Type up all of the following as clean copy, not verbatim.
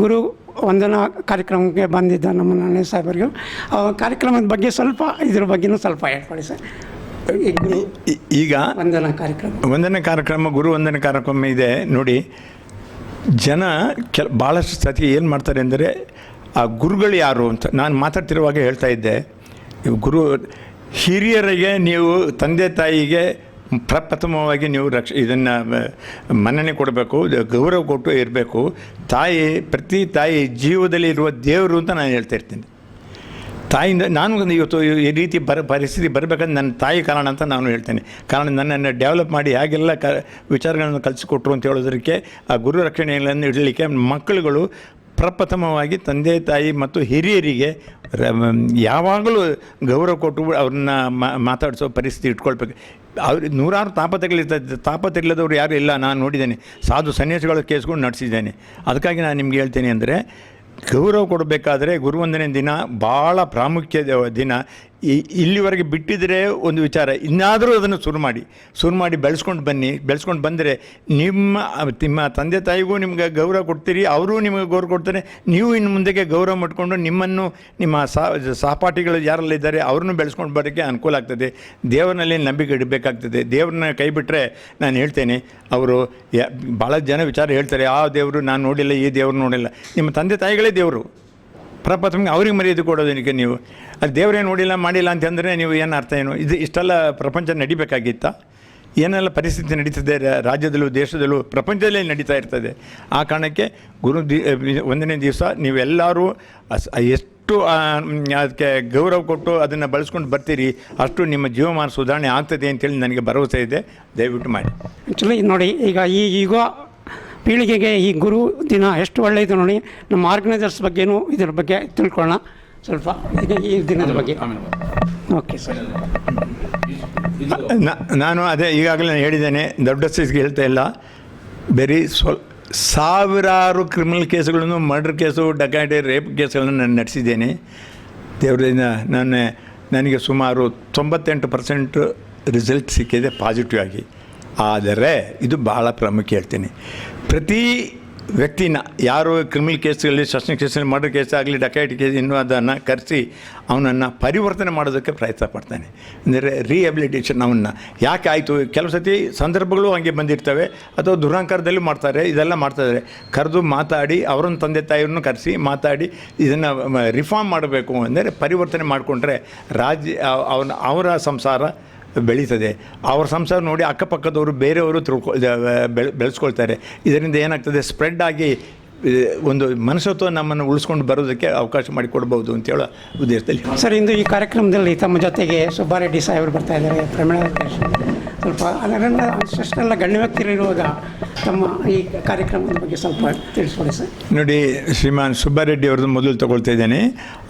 ಗುರು ವಂದನಾ ಕಾರ್ಯಕ್ರಮಕ್ಕೆ ಬಂದಿದ್ದ ನಮ್ಮ ನಾಣೆ ಸಾಹೇಬರಿಗೂ ಕಾರ್ಯಕ್ರಮದ ಬಗ್ಗೆ ಸ್ವಲ್ಪ ಇದ್ರ ಬಗ್ಗೆನೂ ಸ್ವಲ್ಪ ಹೇಳ್ಕೊಡಿ ಸರ್. ಈಗ ವಂದನಾ ಕಾರ್ಯಕ್ರಮ ಗುರು ವಂದನಾ ಕಾರ್ಯಕ್ರಮ ಇದೆ ನೋಡಿ. ಜನ ಭಾಳಷ್ಟು ಸತಿ ಏನು ಮಾಡ್ತಾರೆ ಅಂದರೆ ಆ ಗುರುಗಳು ಯಾರು ಅಂತ ನಾನು ಮಾತಾಡ್ತಿರುವಾಗ ಹೇಳ್ತಾ ಇದ್ದೆ. ಹಿರಿಯರಿಗೆ ನೀವು ತಂದೆ ತಾಯಿಗೆ ಪ್ರಪ್ರಥಮವಾಗಿ ನೀವು ಇದನ್ನು ಮನ್ನಣೆ ಕೊಡಬೇಕು, ಗೌರವ ಕೊಟ್ಟು ಇರಬೇಕು. ಪ್ರತಿ ತಾಯಿ ಜೀವದಲ್ಲಿ ಇರುವ ದೇವರು ಅಂತ ನಾನು ಹೇಳ್ತಾ ಇರ್ತೀನಿ. ತಾಯಿಯಿಂದ ನಾನು ಇವತ್ತು ಈ ರೀತಿ ಪರಿಸ್ಥಿತಿ ಬರಬೇಕಂದ್ರೆ ನನ್ನ ತಾಯಿ ಕಾರಣ ಅಂತ ನಾನು ಹೇಳ್ತೇನೆ. ಕಾರಣ ನನ್ನನ್ನು ಡೆವಲಪ್ ಮಾಡಿ ಹೇಗೆಲ್ಲ ವಿಚಾರಗಳನ್ನು ಕಲಿಸಿಕೊಟ್ರು ಅಂತ ಹೇಳೋದಕ್ಕೆ ಆ ಗುರು ರಕ್ಷಣೆಗಳನ್ನು ಇಡಲಿಕ್ಕೆ ಮಕ್ಕಳುಗಳು ಪ್ರಪ್ರಥಮವಾಗಿ ತಂದೆ ತಾಯಿ ಮತ್ತು ಹಿರಿಯರಿಗೆ ಯಾವಾಗಲೂ ಗೌರವ ಕೊಟ್ಟು ಅವ್ರನ್ನ ಮಾತಾಡಿಸೋ ಪರಿಸ್ಥಿತಿ ಇಟ್ಕೊಳ್ಬೇಕು. ನೂರಾರು ತಾಪತ್ರೆಗಳಿದ್ದವ್ರು ಯಾರೂ ಇಲ್ಲ. ನಾನು ನೋಡಿದ್ದೇನೆ, ಸಾಧು ಸನ್ಯಾಸಿಗಳ ಕೇಸ್ಕೊಂಡು ನಡೆಸಿದ್ದೇನೆ. ಅದಕ್ಕಾಗಿ ನಾನು ನಿಮ್ಗೆ ಹೇಳ್ತೇನೆ ಅಂದರೆ ಗೌರವ ಕೊಡಬೇಕಾದ್ರೆ ಗುರುವಂದನೆ ದಿನ ಭಾಳ ಪ್ರಾಮುಖ್ಯ ದಿನ. ಇಲ್ಲಿವರೆಗೆ ಬಿಟ್ಟಿದ್ರೆ ಒಂದು ವಿಚಾರ, ಇನ್ನಾದರೂ ಅದನ್ನು ಶುರು ಮಾಡಿ ಬೆಳೆಸ್ಕೊಂಡು ಬಂದರೆ ನಿಮ್ಮ ತಂದೆ ತಾಯಿಗೂ ನಿಮ್ಗೆ ಗೌರವ ಕೊಡ್ತೀರಿ, ಅವರೂ ನಿಮಗೆ ಗೌರವ ಕೊಡ್ತಾರೆ. ನೀವು ಇನ್ನು ಮುಂದೆಗೆ ಗೌರವ ಮಾಡಿಕೊಂಡು ನಿಮ್ಮನ್ನು ನಿಮ್ಮ ಸಹಪಾಠಿಗಳು ಯಾರೆಲ್ಲ ಇದ್ದಾರೆ ಅವ್ರನ್ನೂ ಬೆಳೆಸ್ಕೊಂಡು ಬರೋಕ್ಕೆ ಅನುಕೂಲ ಆಗ್ತದೆ. ದೇವರಲ್ಲಿ ನಂಬಿಕೆ ಇಡಬೇಕಾಗ್ತದೆ. ದೇವ್ರನ್ನ ಕೈ ಬಿಟ್ಟರೆ ನಾನು ಹೇಳ್ತೇನೆ, ಅವರು ಭಾಳ ಜನ ವಿಚಾರ ಹೇಳ್ತಾರೆ, ಆ ದೇವರು ನಾನು ನೋಡಿಲ್ಲ, ಈ ದೇವರು ನೋಡಿಲ್ಲ. ನಿಮ್ಮ ತಂದೆ ತಾಯಿಗಳೇ ದೇವರು. ಪ್ರಪ್ರಥಮ ಅವ್ರಿಗೆ ಮರ್ಯಾದೆ ಕೊಡೋದಕ್ಕೆ ನೀವು ಅದು ದೇವರೇ ನೋಡಿಲ್ಲ ಮಾಡಿಲ್ಲ ಅಂತಂದರೆ ನೀವು ಏನು ಅರ್ಥ ಏನು? ಇಷ್ಟೆಲ್ಲ ಪ್ರಪಂಚ ನಡಿಬೇಕಾಗಿತ್ತಾ? ಏನೆಲ್ಲ ಪರಿಸ್ಥಿತಿ ನಡೀತದೆ ರಾಜ್ಯದಲ್ಲೂ ದೇಶದಲ್ಲೂ ಪ್ರಪಂಚದಲ್ಲೇ ನಡೀತಾ ಇರ್ತದೆ. ಆ ಕಾರಣಕ್ಕೆ ಒಂದನೇ ದಿವಸ ನೀವೆಲ್ಲರೂ ಎಷ್ಟು ಅದಕ್ಕೆ ಗೌರವ ಕೊಟ್ಟು ಅದನ್ನು ಬಳಸ್ಕೊಂಡು ಬರ್ತೀರಿ, ಅಷ್ಟು ನಿಮ್ಮ ಜೀವಮಾನ ಸುಧಾರಣೆ ಆಗ್ತದೆ ಅಂತೇಳಿ ನನಗೆ ಭರವಸೆ ಇದೆ. ದಯವಿಟ್ಟು ಮಾಡಿ. ಆ್ಯಕ್ಚುಲಿ ನೋಡಿ, ಈಗ ಪೀಳಿಗೆಗೆ ಈ ಗುರು ದಿನ ಎಷ್ಟು ಒಳ್ಳೆಯದು ನೋಡಿ. ನಮ್ಮ ಆರ್ಗನೈಸರ್ಸ್ ಬಗ್ಗೆನೂ ಇದ್ರ ಬಗ್ಗೆ ತಿಳ್ಕೊಳ್ಳೋಣ ಸ್ವಲ್ಪ. ಈಗ ಈ ದಿನದ ಬಗ್ಗೆ ಓಕೆ ಸರ್. ನಾನು ಅದೇ ಈಗಾಗಲೇ ಹೇಳಿದ್ದೇನೆ, ದೊಡ್ಡ ಸೈಜ್ಗೆ ಹೇಳ್ತಾ ಇಲ್ಲ. ಸಾವಿರಾರು ಕ್ರಿಮಿನಲ್ ಕೇಸುಗಳನ್ನು, ಮರ್ಡರ್ ಕೇಸು, ಡಕಾಯಿಟಿ, ರೇಪ್ ಕೇಸುಗಳನ್ನು ನಾನು ನಡೆಸಿದ್ದೇನೆ. ದೇವರಿಂದ ನನಗೆ ಸುಮಾರು 98% ರಿಸಲ್ಟ್ ಸಿಕ್ಕಿದೆ ಪಾಸಿಟಿವ್ ಆಗಿ. ಆದರೆ ಇದು ಭಾಳ ಪ್ರಾಮುಖ್ಯ ಹೇಳ್ತೀನಿ. ಪ್ರತಿ ವ್ಯಕ್ತಿನ ಯಾರು ಕ್ರಿಮಿನಲ್ ಕೇಸ್ಗಳಲ್ಲಿ, ಸೆಷನ್ ಕೇಸಲ್ಲಿ, ಮರ್ಡರ್ ಕೇಸ್ ಆಗಲಿ, ಡಕಾಯಿಟಿ ಕೇಸ್ ಇನ್ನೂ ಅದನ್ನು ಕರೆಸಿ ಅವನನ್ನು ಪರಿವರ್ತನೆ ಮಾಡೋದಕ್ಕೆ ಪ್ರಯತ್ನ ಪಡ್ತಾನೆ. ಅಂದರೆ ರಿಹ್ಯಾಬಿಲಿಟೇಷನ್. ಯಾಕೆ ಆಯಿತು, ಕೆಲವು ಸತಿ ಸಂದರ್ಭಗಳು ಹಂಗೆ ಬಂದಿರ್ತವೆ, ಅಥವಾ ದುರಹಂಕಾರದಲ್ಲಿ ಮಾಡ್ತಾರೆ, ಇದೆಲ್ಲ ಮಾಡ್ತಾಯಿದ್ದಾರೆ. ಕರೆದು ಮಾತಾಡಿ ಅವರನ್ನು ತಂದೆ ತಾಯಿಯನ್ನು ಕರೆಸಿ ಮಾತಾಡಿ ಇದನ್ನು ರಿಫಾರ್ಮ್ ಮಾಡಬೇಕು. ಅಂದರೆ ಪರಿವರ್ತನೆ ಮಾಡಿಕೊಂಡ್ರೆ ಅವರ ಸಂಸಾರ ಬೆಳೀತದೆ. ಅವ್ರ ಸಂಸಾರ ನೋಡಿ ಅಕ್ಕಪಕ್ಕದವರು ಬೇರೆಯವರು ಬೆಳೆಸ್ಕೊಳ್ತಾರೆ. ಇದರಿಂದ ಏನಾಗ್ತದೆ, ಸ್ಪ್ರೆಡ್ ಆಗಿ ಒಂದು ಮನುಷ್ಯತ್ವ ನಮ್ಮನ್ನು ಉಳಿಸ್ಕೊಂಡು ಬರೋದಕ್ಕೆ ಅವಕಾಶ ಮಾಡಿಕೊಡ್ಬೋದು ಅಂತೇಳೋ ಉದ್ದೇಶದಲ್ಲಿ. ಸರ್, ಇಂದು ಈ ಕಾರ್ಯಕ್ರಮದಲ್ಲಿ ತಮ್ಮ ಜೊತೆಗೆ ಸುಬ್ಬಾರೆಡ್ಡಿ ಸಾಹೇಬರು ಬರ್ತಾ ಇದ್ದಾರೆ, ಪ್ರಮೀಳಾ ಸ್ವಲ್ಪ ಅದರಿಂದ ಅಷ್ಟೆಲ್ಲ ಗಣ್ಯ ವ್ಯಕ್ತಿಗಳಿರುವಾಗ ತಮ್ಮ ಈ ಕಾರ್ಯಕ್ರಮದ ಬಗ್ಗೆ ಸ್ವಲ್ಪ ತಿಳಿಸ್ಕೊಡಿ ಸರ್. ನೋಡಿ, ಶ್ರೀಮಾನ್ ಸುಬ್ಬಾರೆಡ್ಡಿ ಅವ್ರದ್ದು ಮೊದಲು ತಗೊಳ್ತಾ ಇದ್ದೇನೆ.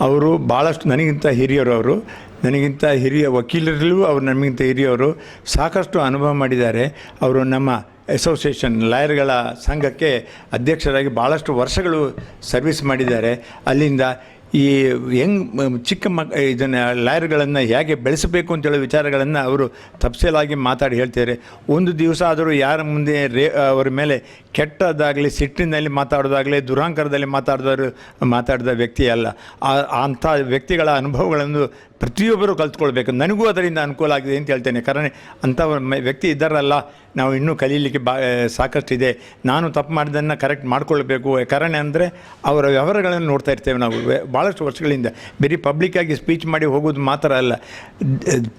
ಅವರು ಭಾಳಷ್ಟು ನನಗಿಂತ ಹಿರಿಯರು. ನನಗಿಂತ ಹಿರಿಯ ವಕೀಲರಲ್ಲೂ ಅವರು ನಮಗಿಂತ ಹಿರಿಯವರು. ಸಾಕಷ್ಟು ಅನುಭವ ಮಾಡಿದ್ದಾರೆ. ಅವರು ನಮ್ಮ ಅಸೋಸಿಯೇಷನ್ ಲಾಯರ್ಗಳ ಸಂಘಕ್ಕೆ ಅಧ್ಯಕ್ಷರಾಗಿ ಭಾಳಷ್ಟು ವರ್ಷಗಳು ಸರ್ವಿಸ್ ಮಾಡಿದ್ದಾರೆ. ಅಲ್ಲಿಂದ ಈ ಚಿಕ್ಕ ಇದನ್ನು ಲಾಯರ್ಗಳನ್ನು ಹೇಗೆ ಬೆಳೆಸಬೇಕು ಅಂತೇಳೋ ವಿಚಾರಗಳನ್ನು ಅವರು ತಪ್ಸಲಾಗಿ ಮಾತಾಡಿ ಹೇಳ್ತಾರೆ. ಒಂದು ದಿವಸ ಆದರೂ ಯಾರ ಮುಂದೆ ಅವರ ಮೇಲೆ ಕೆಟ್ಟದಾಗಲಿ, ಸಿಟ್ಟಿನಲ್ಲಿ ಮಾತಾಡೋದಾಗಲಿ, ದುರಹಂಕಾರದಲ್ಲಿ ಮಾತಾಡಿದ ವ್ಯಕ್ತಿ ಅಲ್ಲ. ಅಂಥ ವ್ಯಕ್ತಿಗಳ ಅನುಭವಗಳನ್ನು ಪ್ರತಿಯೊಬ್ಬರು ಕಲ್ತ್ಕೊಳ್ಬೇಕು. ನನಗೂ ಅದರಿಂದ ಅನುಕೂಲ ಆಗಿದೆ ಅಂತ ಹೇಳ್ತೇನೆ. ಕಾರಣ ಅಂಥ ವ್ಯಕ್ತಿ ಇದ್ದಾರಲ್ಲ, ನಾವು ಇನ್ನೂ ಕಲೀಲಿಕ್ಕೆ ಸಾಕಷ್ಟಿದೆ. ನಾನು ತಪ್ಪು ಮಾಡಿದ್ದನ್ನು ಕರೆಕ್ಟ್ ಮಾಡ್ಕೊಳ್ಬೇಕು. ಕಾರಣ ಅಂದರೆ ಅವರ ವ್ಯವಹಾರಗಳನ್ನು ನೋಡ್ತಾ ಇರ್ತೇವೆ ನಾವು ಭಾಳಷ್ಟು ವರ್ಷಗಳಿಂದ. ಬರೀ ಪಬ್ಲಿಕ್ಕಾಗಿ ಸ್ಪೀಚ್ ಮಾಡಿ ಹೋಗೋದು ಮಾತ್ರ ಅಲ್ಲ,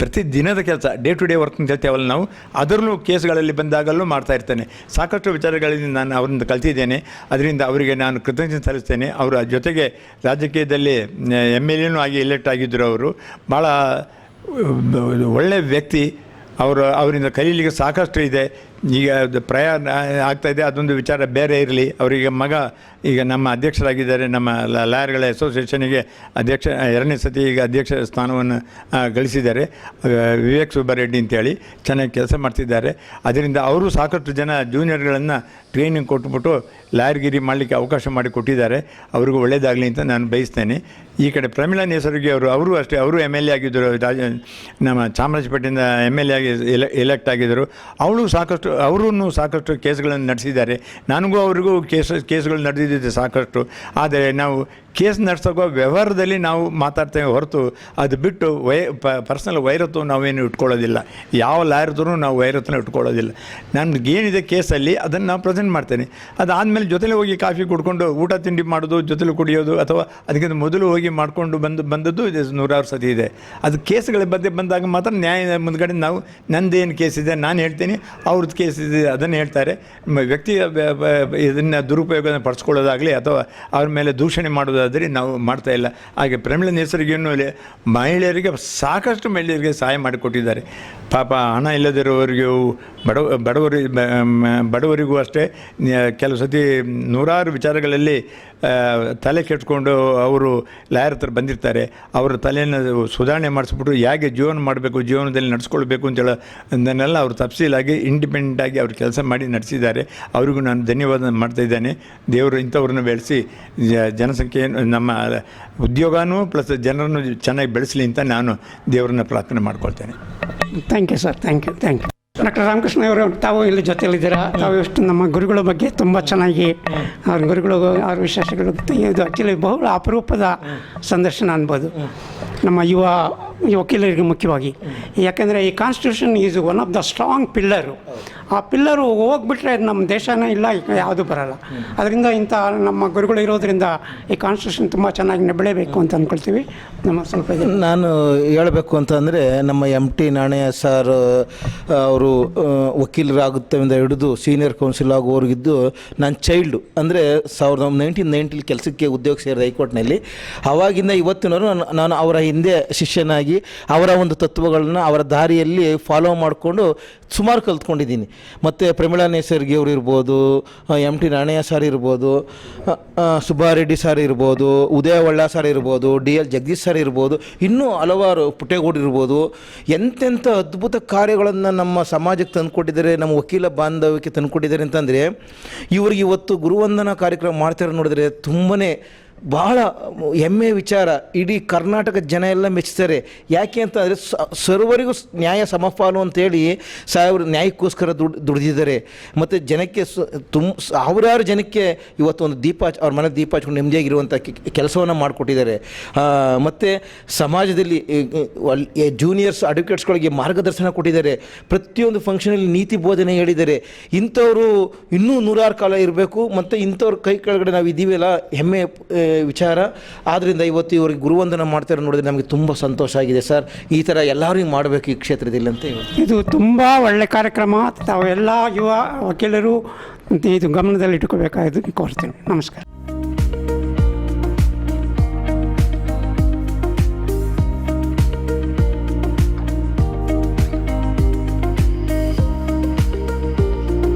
ಪ್ರತಿ ದಿನದ ಕೆಲಸ, ಡೇ ಟು ಡೇ ವರ್ಕ್ ಅಂತ ಹೇಳ್ತೇವಲ್ಲ ನಾವು, ಅದರಲ್ಲೂ ಕೇಸ್ಗಳಲ್ಲಿ ಬಂದಾಗಲೂ ಮಾಡ್ತಾ ಇರ್ತೇನೆ. ಸಾಕಷ್ಟು ವಿಚಾರಗಳಲ್ಲಿ ನಾನು ಅವರಿಂದ ಕಲ್ತಿದ್ದೇನೆ. ಅದರಿಂದ ಅವರಿಗೆ ನಾನು ಕೃತಜ್ಞತೆ ಸಲ್ಲಿಸ್ತೇನೆ. ಅವರ ಜೊತೆಗೆ ರಾಜಕೀಯದಲ್ಲಿ MLA ಆಗಿ ಎಲೆಕ್ಟ್ ಆಗಿದ್ದರು. ಅವರು ಭಾಳ ಒಳ್ಳೆಯ ವ್ಯಕ್ತಿ. ಅವರಿಂದ ಕಲೀಲಿಕ್ಕೆ ಸಾಕಷ್ಟು ಇದೆ. ಈಗ ಪ್ರಯಾಣ ಆಗ್ತಾಯಿದೆ, ಅದೊಂದು ವಿಚಾರ ಬೇರೆ ಇರಲಿ. ಅವರಿಗೆ ಮಗ ಈಗ ನಮ್ಮ ಅಧ್ಯಕ್ಷರಾಗಿದ್ದಾರೆ. ನಮ್ಮ ಲಾಯರ್ಗಳ ಅಸೋಸಿಯೇಷನಿಗೆ ಎರಡನೇ ಸತಿ ಈಗ ಅಧ್ಯಕ್ಷ ಸ್ಥಾನವನ್ನು ಗಳಿಸಿದ್ದಾರೆ. ವಿವೇಕ್ ಸುಬ್ಬಾರೆಡ್ಡಿ ಅಂತೇಳಿ ಚೆನ್ನಾಗಿ ಕೆಲಸ ಮಾಡ್ತಿದ್ದಾರೆ. ಅದರಿಂದ ಅವರು ಸಾಕಷ್ಟು ಜನ ಜೂನಿಯರ್ಗಳನ್ನು ಟ್ರೈನಿಂಗ್ ಕೊಟ್ಬಿಟ್ಟು ಲಾಯರ್ಗಿರಿ ಮಾಡಲಿಕ್ಕೆ ಅವಕಾಶ ಮಾಡಿ ಕೊಟ್ಟಿದ್ದಾರೆ. ಅವ್ರಿಗೂ ಒಳ್ಳೆಯದಾಗಲಿ ಅಂತ ನಾನು ಬಯಸ್ತೇನೆ. ಈ ಕಡೆ ಪ್ರಮೀಳಾ ನೇಸರ್ಗಿ ಅವರು ಅಷ್ಟೇ, ಅವರು ಎಮ್ ಎಲ್ ಎ ಆಗಿದ್ದರು, ನಮ್ಮ ಚಾಮರಾಜಪೇಟೆಯಿಂದ ಎಮ್ ಎಲ್ ಎ ಆಗಿ ಎಲೆಕ್ಟ್ ಆಗಿದ್ದರು. ಅವರೂ ಸಾಕಷ್ಟು ಕೇಸ್ಗಳನ್ನು ನಡೆಸಿದ್ದಾರೆ. ನನಗೂ ಅವ್ರಿಗೂ ಕೇಸ್ಗಳು ನಡೆದಿದೆ ಸಾಕಷ್ಟು. ಆದರೆ ನಾವು ಕೇಸ್ ನಡೆಸೋಕೋ ವ್ಯವಹಾರದಲ್ಲಿ ನಾವು ಮಾತಾಡ್ತೇವೆ ಹೊರತು ಅದು ಬಿಟ್ಟು ಪರ್ಸನಲ್ ವೈರತ್ವ ನಾವೇನು ಇಟ್ಕೊಳ್ಳೋದಿಲ್ಲ. ಯಾವ ಲಾಯರ್ದ್ರೂ ನಾವು ವೈರತ್ವನ ಇಟ್ಕೊಳ್ಳೋದಿಲ್ಲ. ನಮಗೇನಿದೆ ಕೇಸಲ್ಲಿ ಅದನ್ನು ನಾವು ಪ್ರೆಸೆಂಟ್ ಮಾಡ್ತೇನೆ. ಅದಾದಮೇಲೆ ಜೊತೆಲಿ ಹೋಗಿ ಕಾಫಿ ಕುಡ್ಕೊಂಡು ಊಟ ತಿಂಡಿ ಮಾಡೋದು, ಜೊತೆಲಿ ಕುಡಿಯೋದು, ಅಥವಾ ಅದಕ್ಕಿಂತ ಮೊದಲು ಹೋಗಿ ಮಾಡಿಕೊಂಡು ಬಂದದ್ದು ಇದು 100 ಸತಿ ಇದೆ. ಅದು ಕೇಸ್ಗಳ ಬಗ್ಗೆ ಬಂದಾಗ ಮಾತ್ರ ನ್ಯಾಯ ಮುಂದ್ಗಡೆ ನಾವು ನಂದೇನು ಕೇಸ್ ಇದೆ ನಾನು ಹೇಳ್ತೀನಿ, ಅವ್ರದ್ದು ಕೇಸ್ ಇದೆ ಅದನ್ನು ಹೇಳ್ತಾರೆ. ವ್ಯಕ್ತಿ ಇದನ್ನು ದುರುಪಯೋಗ ಪಡಿಸ್ಕೊಳ್ಳೋದಾಗಲಿ ಅಥವಾ ಅವ್ರ ಮೇಲೆ ದೂಷಣೆ ಮಾಡೋದಾದರೆ ನಾವು ಮಾಡ್ತಾಯಿಲ್ಲ. ಹಾಗೆ ಪ್ರಮೀಳಾ ನೇಸರ್ಗಿಯನ್ನು ಮಹಿಳೆಯರಿಗೆ ಸಾಕಷ್ಟು ಮಹಿಳೆಯರಿಗೆ ಸಹಾಯ ಮಾಡಿಕೊಟ್ಟಿದ್ದಾರೆ. ಪಾಪ ಹಣ ಇಲ್ಲದಿರೋವರಿಗೂ ಬಡವರಿಗೂ ಅಷ್ಟೇ ಕೆಲವು ಸತಿ ನೂರಾರು ವಿಚಾರಗಳಲ್ಲಿ ತಲೆ ಕೆಟ್ಕೊಂಡು ಅವರು ಲಾಯರ್ ಹತ್ರ ಬಂದಿರ್ತಾರೆ. ಅವರ ತಲೆಯನ್ನು ಸುಧಾರಣೆ ಮಾಡಿಸ್ಬಿಟ್ಟು ಹೇಗೆ ಜೀವನ ಮಾಡಬೇಕು, ಜೀವನದಲ್ಲಿ ನಡೆಸ್ಕೊಳ್ಬೇಕು ಅಂತೇಳೋ ಅದನ್ನೆಲ್ಲ ಅವರು ತಪ್ಸೀಲಾಗಿ ಇಂಡಿಪೆಂಡೆಂಟಾಗಿ ಅವರು ಕೆಲಸ ಮಾಡಿ ನಡೆಸಿದ್ದಾರೆ. ಅವರಿಗೂ ನಾನು ಧನ್ಯವಾದ ಮಾಡ್ತಾಯಿದ್ದೇನೆ. ದೇವರು ಇಂಥವ್ರನ್ನ ಬೆಳೆಸಿ ಜನಸಂಖ್ಯೆಯನ್ನು ನಮ್ಮ ಉದ್ಯೋಗನೂ ಪ್ಲಸ್ ಜನರನ್ನು ಚೆನ್ನಾಗಿ ಬೆಳೆಸಲಿ ಅಂತ ನಾನು ದೇವರನ್ನ ಪ್ರಾರ್ಥನೆ ಮಾಡ್ಕೊಳ್ತೇನೆ. Thank you sir, thank you. Doctor Ramakrishna ಅವರು ತಾವು ಇಲ್ಲಿ ಜೊತೆಯಲ್ಲಿದ್ದೀರಾ. ತಾವು ಎಷ್ಟು ನಮ್ಮ ಗುರುಗಳ ಬಗ್ಗೆ ತುಂಬ ಚೆನ್ನಾಗಿ ಅವ್ರ ಗುರುಗಳು ಅವ್ರ ವಿಶೇಷಗಳು ಇದು ಆ್ಯಕ್ಚುಲಿ ಬಹು ಅಪರೂಪದ ಸಂದರ್ಶನ ಅನ್ಬೋದು ನಮ್ಮ ಯುವ ವಕೀಲರಿಗೆ ಮುಖ್ಯವಾಗಿ. ಯಾಕೆಂದರೆ ಈ constitution is one of the strong pillar. ಆ ಪಿಲ್ಲರು ಹೋಗ್ಬಿಟ್ರೆ ನಮ್ಮ ದೇಶನೇ ಇಲ್ಲ, ಯಾವುದೂ ಬರೋಲ್ಲ. ಅದರಿಂದ ಇಂಥ ನಮ್ಮ ಗುರುಗಳು ಇರೋದರಿಂದ ಈ ಕಾನ್ಸ್ಟಿಟ್ಯೂಷನ್ ತುಂಬ ಚೆನ್ನಾಗಿ ಬೆಳೆಯಬೇಕು ಅಂತ ಅಂದ್ಕೊಳ್ತೀವಿ. ನಮ್ಮ ಸ್ವಲ್ಪ ನಾನು ಹೇಳಬೇಕು ಅಂತಂದರೆ ನಮ್ಮ MT ನಾಣಯ್ಯ ಸರ್ ಅವರು ವಕೀಲರಾಗುತ್ತಿಂದ ಹಿಡಿದು ಸೀನಿಯರ್ ಕೌನ್ಸಿಲ್ ಆಗುವವರೆಗಿದ್ದು ನಾನು ಚೈಲ್ಡು ಅಂದರೆ 1990 ಕೆಲಸಕ್ಕೆ ಉದ್ಯೋಗ ಸೇರಿದ ಹೈಕೋರ್ಟ್ನಲ್ಲಿ. ಆವಾಗಿಂದ ಇವತ್ತಿನವರು ನಾನು ಅವರ ಹಿಂದೆ ಶಿಷ್ಯನಾಗಿ ಅವರ ಒಂದು ತತ್ವಗಳನ್ನ ಅವರ ದಾರಿಯಲ್ಲಿ ಫಾಲೋ ಮಾಡಿಕೊಂಡು ಸುಮಾರು ಕಲ್ತ್ಕೊಂಡಿದ್ದೀನಿ. ಮತ್ತು ಪ್ರಮೀಳಾ ನೇಸರ್ಗಿ ಅವರು ಇರ್ಬೋದು, MT ನಾಣಯ್ಯ ಸರ್ ಇರ್ಬೋದು, ಸುಬ್ಬಾರೆಡ್ಡಿ ಸರ್ ಇರ್ಬೋದು, ಉದಯ ಒಳ್ಳ ಸರ್ ಇರ್ಬೋದು, DL ಜಗದೀಶ್ ಸರ್ ಇರ್ಬೋದು, ಇನ್ನೂ ಹಲವಾರು ಪುಟ್ಟೇಗೌಡ ಇರ್ಬೋದು. ಎಂತೆಂಥ ಅದ್ಭುತ ಕಾರ್ಯಗಳನ್ನು ನಮ್ಮ ಸಮಾಜಕ್ಕೆ ತಂದುಕೊಟ್ಟಿದ್ದಾರೆ, ನಮ್ಮ ವಕೀಲ ಬಾಂಧವ್ಯಕ್ಕೆ ತಂದುಕೊಟ್ಟಿದ್ದಾರೆ ಅಂತಂದರೆ ಇವ್ರಿಗೆ ಇವತ್ತು ಗುರುವಂದನಾ ಕಾರ್ಯಕ್ರಮ ಮಾಡ್ತಾರೆ ನೋಡಿದ್ರೆ ತುಂಬಾ ಬಹಳ ಹೆಮ್ಮೆ ವಿಚಾರ. ಇಡೀ ಕರ್ನಾಟಕ ಜನ ಎಲ್ಲ ಮೆಚ್ತಾರೆ. ಯಾಕೆ ಅಂತಂದರೆ ಸರ್ವರಿಗೂ ನ್ಯಾಯ ಸಮಪಾಲು ಅಂತೇಳಿ ಸಾಹೇಬರು ನ್ಯಾಯಕ್ಕೋಸ್ಕರ ದುಡಿದಿದ್ದಾರೆ. ಮತ್ತು ಜನಕ್ಕೆ ಸಾವಿರಾರು ಜನಕ್ಕೆ ಇವತ್ತು ಒಂದು ಅವ್ರ ಮನೆ ದೀಪ ಹಚ್ಕೊಂಡು ನೆಮ್ಮದಿಯಾಗಿರುವಂಥ ಕೆಲಸವನ್ನು ಮಾಡಿಕೊಟ್ಟಿದ್ದಾರೆ. ಮತ್ತು ಸಮಾಜದಲ್ಲಿ ಜೂನಿಯರ್ಸ್ ಅಡ್ವೊಕೇಟ್ಸ್ಗಳಿಗೆ ಮಾರ್ಗದರ್ಶನ ಕೊಟ್ಟಿದ್ದಾರೆ. ಪ್ರತಿಯೊಂದು ಫಂಕ್ಷನಲ್ಲಿ ನೀತಿ ಬೋಧನೆ ಹೇಳಿದ್ದಾರೆ. ಇಂಥವರು ಇನ್ನೂ 100 ಕಾಲ ಇರಬೇಕು. ಮತ್ತು ಇಂಥವ್ರ ಕೈ ಕೆಳಗಡೆ ನಾವು ಇದ್ದೀವಲ್ಲ, ಹೆಮ್ಮೆ ವಿಚಾರ. ಆದ್ದರಿಂದ ಇವತ್ತು ಇವ್ರಿಗೆ ಗುರುವಂದನ ಮಾಡ್ತಾರೆ ನೋಡಿದ್ರೆ ನಮಗೆ ತುಂಬ ಸಂತೋಷ ಆಗಿದೆ ಸರ್. ಈ ಥರ ಎಲ್ಲರೂ ಮಾಡಬೇಕು ಈ ಕ್ಷೇತ್ರದಲ್ಲಿ ಅಂತ. ಇದು ತುಂಬ ಒಳ್ಳೆ ಕಾರ್ಯಕ್ರಮ. ತಾವು ಎಲ್ಲ ಯುವ ವಕೀಲರು ಇದು ಗಮನದಲ್ಲಿ ಇಟ್ಕೋಬೇಕಾಗಿ ಕೋರ್ತೀನಿ. ನಮಸ್ಕಾರ.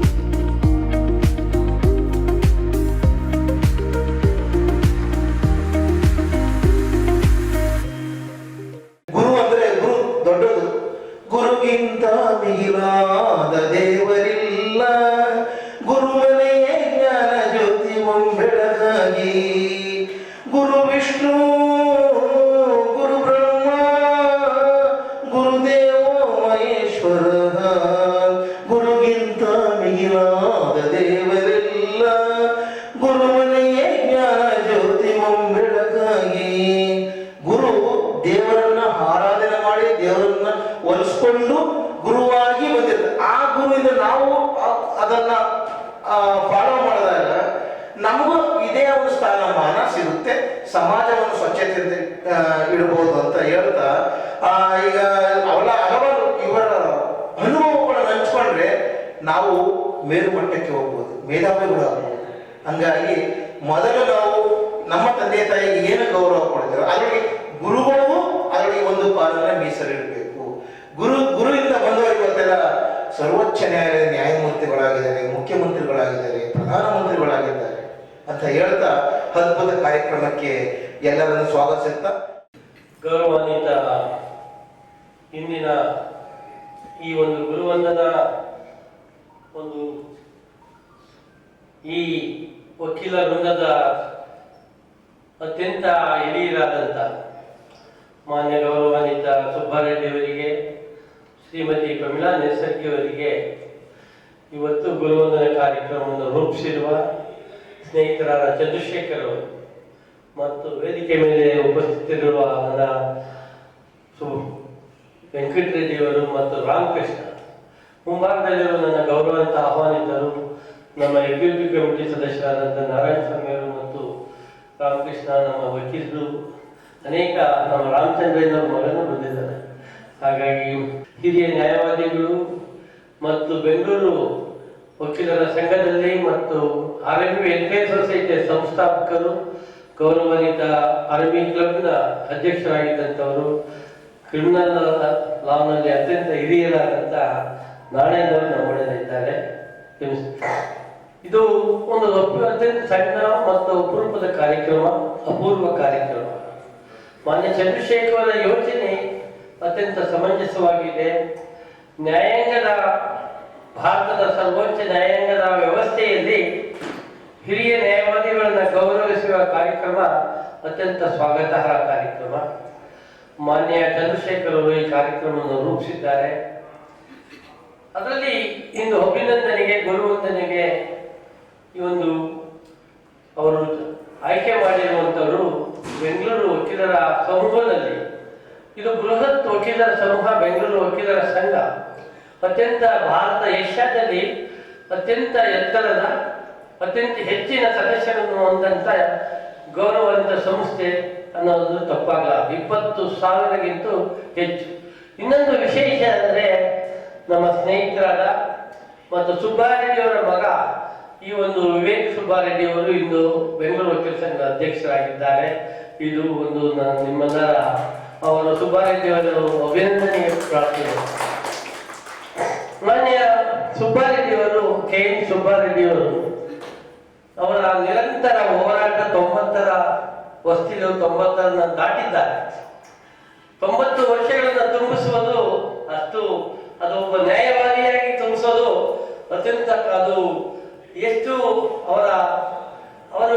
ಗುರುಗಿಂತ ಮಿಗಿಲಾದ ದೇವರಿಲ್ಲ, ಗುರುಮನೆಯೇ ಜ್ಞಾನ ಜ್ಯೋತಿ ಬೆಳಗಾಗಿ. ಗುರು ವಿಷ್ಣು, ಗುರು ಬ್ರಹ್ಮ, ಗುರುದೇವೋ ಮಹೇಶ್ವರ. ಗುರುಗಿಂತ ಮಿಗಿಲಾದ ದೇವರಿಲ್ಲ, ಗುರುಮನೆಯೇ ಜ್ಞಾನ ಜ್ಯೋತಿ ಬೆಳಗಾಗಿ. ಗುರು ದೇವರನ್ನ ಆರಾಧನೆ ಮಾಡಿ ದೇವರನ್ನ ಒಲಿಸ್ಕೊಂಡು ಗುರುವಾಗಿ ಬಂದಿರ್ತಾರೆ. ಆ ಗುರುವಿಂದ ನಾವು ಅದನ್ನ ಫಾಲೋ ಮಾಡಿದಾಗ ನಮಗೂ ಇದೇ ಒಂದು ಸ್ಥಾನಮಾನ ಸಿಗುತ್ತೆ, ಸಮಾಜವನ್ನು ಸ್ವಚ್ಛತೆಯಿಂದ ಇಡಬಹುದು ಅಂತ ಹೇಳ್ತಾ ಈಗ ಹಲವಾರು ಇವರ ಅನುಭವಗಳನ್ನು ಹಂಚ್ಕೊಂಡ್ರೆ ನಾವು ಮೇಲುಮಟ್ಟಕ್ಕೆ ಹೋಗ್ಬೋದು, ಮೇಧಾವಿಗಳು ಆಗ್ಬೋದು. ಹಂಗಾಗಿ ಮೊದಲು ನಾವು ನಮ್ಮ ತಂದೆ ತಾಯಿಗೆ ಏನು ಗೌರವ ಕೊಡ್ತೇವೆ ಅದರಲ್ಲಿ ಗುರುಗಳು ಅದರಲ್ಲಿ ಒಂದು ಪಾಲನೆ ಮೀಸಲಿಡಬೇಕು. ಗುರುವಿಂದ ಬಂದವರು ಇವತ್ತೆಲ್ಲ ಸರ್ವೋಚ್ಚ ನ್ಯಾಯಾಲಯದ ನ್ಯಾಯಮೂರ್ತಿಗಳಾಗಿದ್ದಾರೆ, ಮುಖ್ಯಮಂತ್ರಿಗಳಾಗಿದ್ದಾರೆ, ಪ್ರಧಾನಮಂತ್ರಿಗಳಾಗಿದ್ದಾರೆ ಅಂತ ಹೇಳ್ತಾ ಅದ್ಭುತ ಕಾರ್ಯಕ್ರಮಕ್ಕೆ ಎಲ್ಲರನ್ನು ಸ್ವಾಗತಿಸುತ್ತಾ ಗೌರವಾನ್ವಿತ ಇಂದಿನ ಈ ಒಂದು ಗುರುವಂದನ ಒಂದು ಈ ವಕೀಲ ವೃಂದದ ಅತ್ಯಂತ ಹಿರಿಯರಾದಂಥ ಮಾನ್ಯ ಗೌರವಾನ್ವಿತ ಸುಬ್ಬಾರೆಡ್ಡಿ ಅವರಿಗೆ, ಶ್ರೀಮತಿ ಪ್ರಮೀಳಾ ನೇಸರ್ಗಿ ಅವರಿಗೆ ಇವತ್ತು ಗುರುವಂದನೆ ಕಾರ್ಯಕ್ರಮವನ್ನು ರೂಪಿಸಿರುವ ಸ್ನೇಹಿತರಾದ ಚಂದ್ರಶೇಖರ್ ಅವರು ಮತ್ತು ವೇದಿಕೆ ಮೇಲೆ ಉಪಸ್ಥಿತರಿರುವ ನನ್ನ ವೆಂಕಟರೆಡ್ಡಿಯವರು ಮತ್ತು ರಾಮಕೃಷ್ಣ, ಮುಂಭಾಗದಲ್ಲಿರುವ ನನ್ನ ಗೌರವಾನ್ವಿತ ಆಹ್ವಾನಿತರು, ನಮ್ಮ ಎಕ್ಸಿಕ್ಯೂಟಿವ್ ಕಮಿಟಿ ಸದಸ್ಯರಾದಂಥ ನಾರಾಯಣ ಸ್ವಾಮಿ ಅವರು ಮತ್ತು ರಾಮಕೃಷ್ಣ, ನಮ್ಮ ವಕೀಲರು, ಅನೇಕ ನಮ್ಮ ರಾಮಚಂದ್ರಯ್ಯನವರ ಮಗನೂ ಬಂದಿದ್ದಾರೆ. ಹಾಗಾಗಿ ಹಿರಿಯ ನ್ಯಾಯವಾದಿಗಳು ಮತ್ತು ಬೆಂಗಳೂರು ವಕೀಲರ ಸಂಘದಲ್ಲಿ ಮತ್ತು RMB ವೆಲ್ಫೇರ್ ಸೊಸೈಟಿಯ ಸಂಸ್ಥಾಪಕರು, ಗೌರವಾನ್ವಿತ RMB ಕ್ಲಬ್ನ ಅಧ್ಯಕ್ಷರಾಗಿದ್ದಂಥವರು, ಕ್ರಿಮಿನಲ್ ಲಾನಲ್ಲಿ ಅತ್ಯಂತ ಹಿರಿಯರಾದಂಥ ನಾರಾಯಣವರು ನಮ್ಮೊಡನಿದ್ದಾರೆ. ಇದು ಒಂದು ಅತ್ಯಂತ ಸಣ್ಣ ಮತ್ತು ಅಪೂರ್ವ ಕಾರ್ಯಕ್ರಮ. ಮಾನ್ಯ ಚಂದ್ರಶೇಖರ ಯೋಚನೆ ಅತ್ಯಂತ ಸಮಂಜಸವಾಗಿದೆ. ನ್ಯಾಯಾಂಗದ ಭಾರತದ ಸರ್ವೋಚ್ಚ ನ್ಯಾಯಾಂಗದ ವ್ಯವಸ್ಥೆಯಲ್ಲಿ ಹಿರಿಯ ನ್ಯಾಯವಾದಿಗಳನ್ನು ಗೌರವಿಸುವ ಕಾರ್ಯಕ್ರಮ ಅತ್ಯಂತ ಸ್ವಾಗತಾರ್ಹ ಕಾರ್ಯಕ್ರಮ. ಮಾನ್ಯ ಚಂದ್ರಶೇಖರ್ ಅವರು ಈ ಕಾರ್ಯಕ್ರಮವನ್ನು ರೂಪಿಸಿದ್ದಾರೆ. ಅದರಲ್ಲಿ ಇಂದು ಅಭಿನಂದನೆಗೆ, ಗುರುವಂದನೆಗೆ ಈ ಒಂದು ಅವರು ಆಯ್ಕೆ ಮಾಡಿರುವಂಥವರು ಬೆಂಗಳೂರು ವಕೀಲರ ಸಮೂಹದಲ್ಲಿ, ಇದು ಬೃಹತ್ ವಕೀಲರ ಸಮೂಹ, ಬೆಂಗಳೂರು ವಕೀಲರ ಸಂಘ ಅತ್ಯಂತ ಭಾರತ ಏಷ್ಯಾದಲ್ಲಿ ಅತ್ಯಂತ ಎತ್ತರದ, ಅತ್ಯಂತ ಹೆಚ್ಚಿನ ಸದಸ್ಯರನ್ನು ಹೊಂದಂತ ಗೌರವಾನ್ವಿತ ಸಂಸ್ಥೆ ಅನ್ನೋದು ತಪ್ಪಾಗಲ್ಲ. 20,000ಗಿಂತ ಹೆಚ್ಚು. ಇನ್ನೊಂದು ವಿಶೇಷ ಅಂದರೆ ನಮ್ಮ ಸ್ನೇಹಿತರಾದ ಮತ್ತು ಸುಬ್ಬಾರೆಡ್ಡಿಯವರ ಮಗ ಈ ಒಂದು ವಿವೇಕ್ ಸುಬ್ಬಾರೆಡ್ಡಿ ಅವರು ಇಂದು ಬೆಂಗಳೂರು ವಕೀಲ ಸಂಘದ ಅಧ್ಯಕ್ಷರಾಗಿದ್ದಾರೆ. ಇದು ಒಂದು ನಿಮ್ಮೆಲ್ಲರ ಅವರು ಸುಬ್ಬಾರೆಡ್ಡಿಯವರು ಅಭಿನಂದನೆಗೆ ಪ್ರಾರ್ಥನೆ. ಮಾನ್ಯ ಸುಬ್ಬಾರೆಡ್ಡಿಯವರು, KN ಸುಬ್ಬಾರೆಡ್ಡಿಯವರು ಅವರ ನಿರಂತರ ಹೋರಾಟ 90ರ ವಸ್ತಿಗಳು 90ರನ್ನ ದಾಟಿದ್ದಾರೆ. 90 ವರ್ಷಗಳನ್ನು ತುಂಬಿಸುವುದು ಅದು ಒಬ್ಬ ನ್ಯಾಯವಾದಿಯಾಗಿ ತುಂಬಿಸೋದು ಅತ್ಯಂತ, ಅದು ಎಷ್ಟು ಅವರ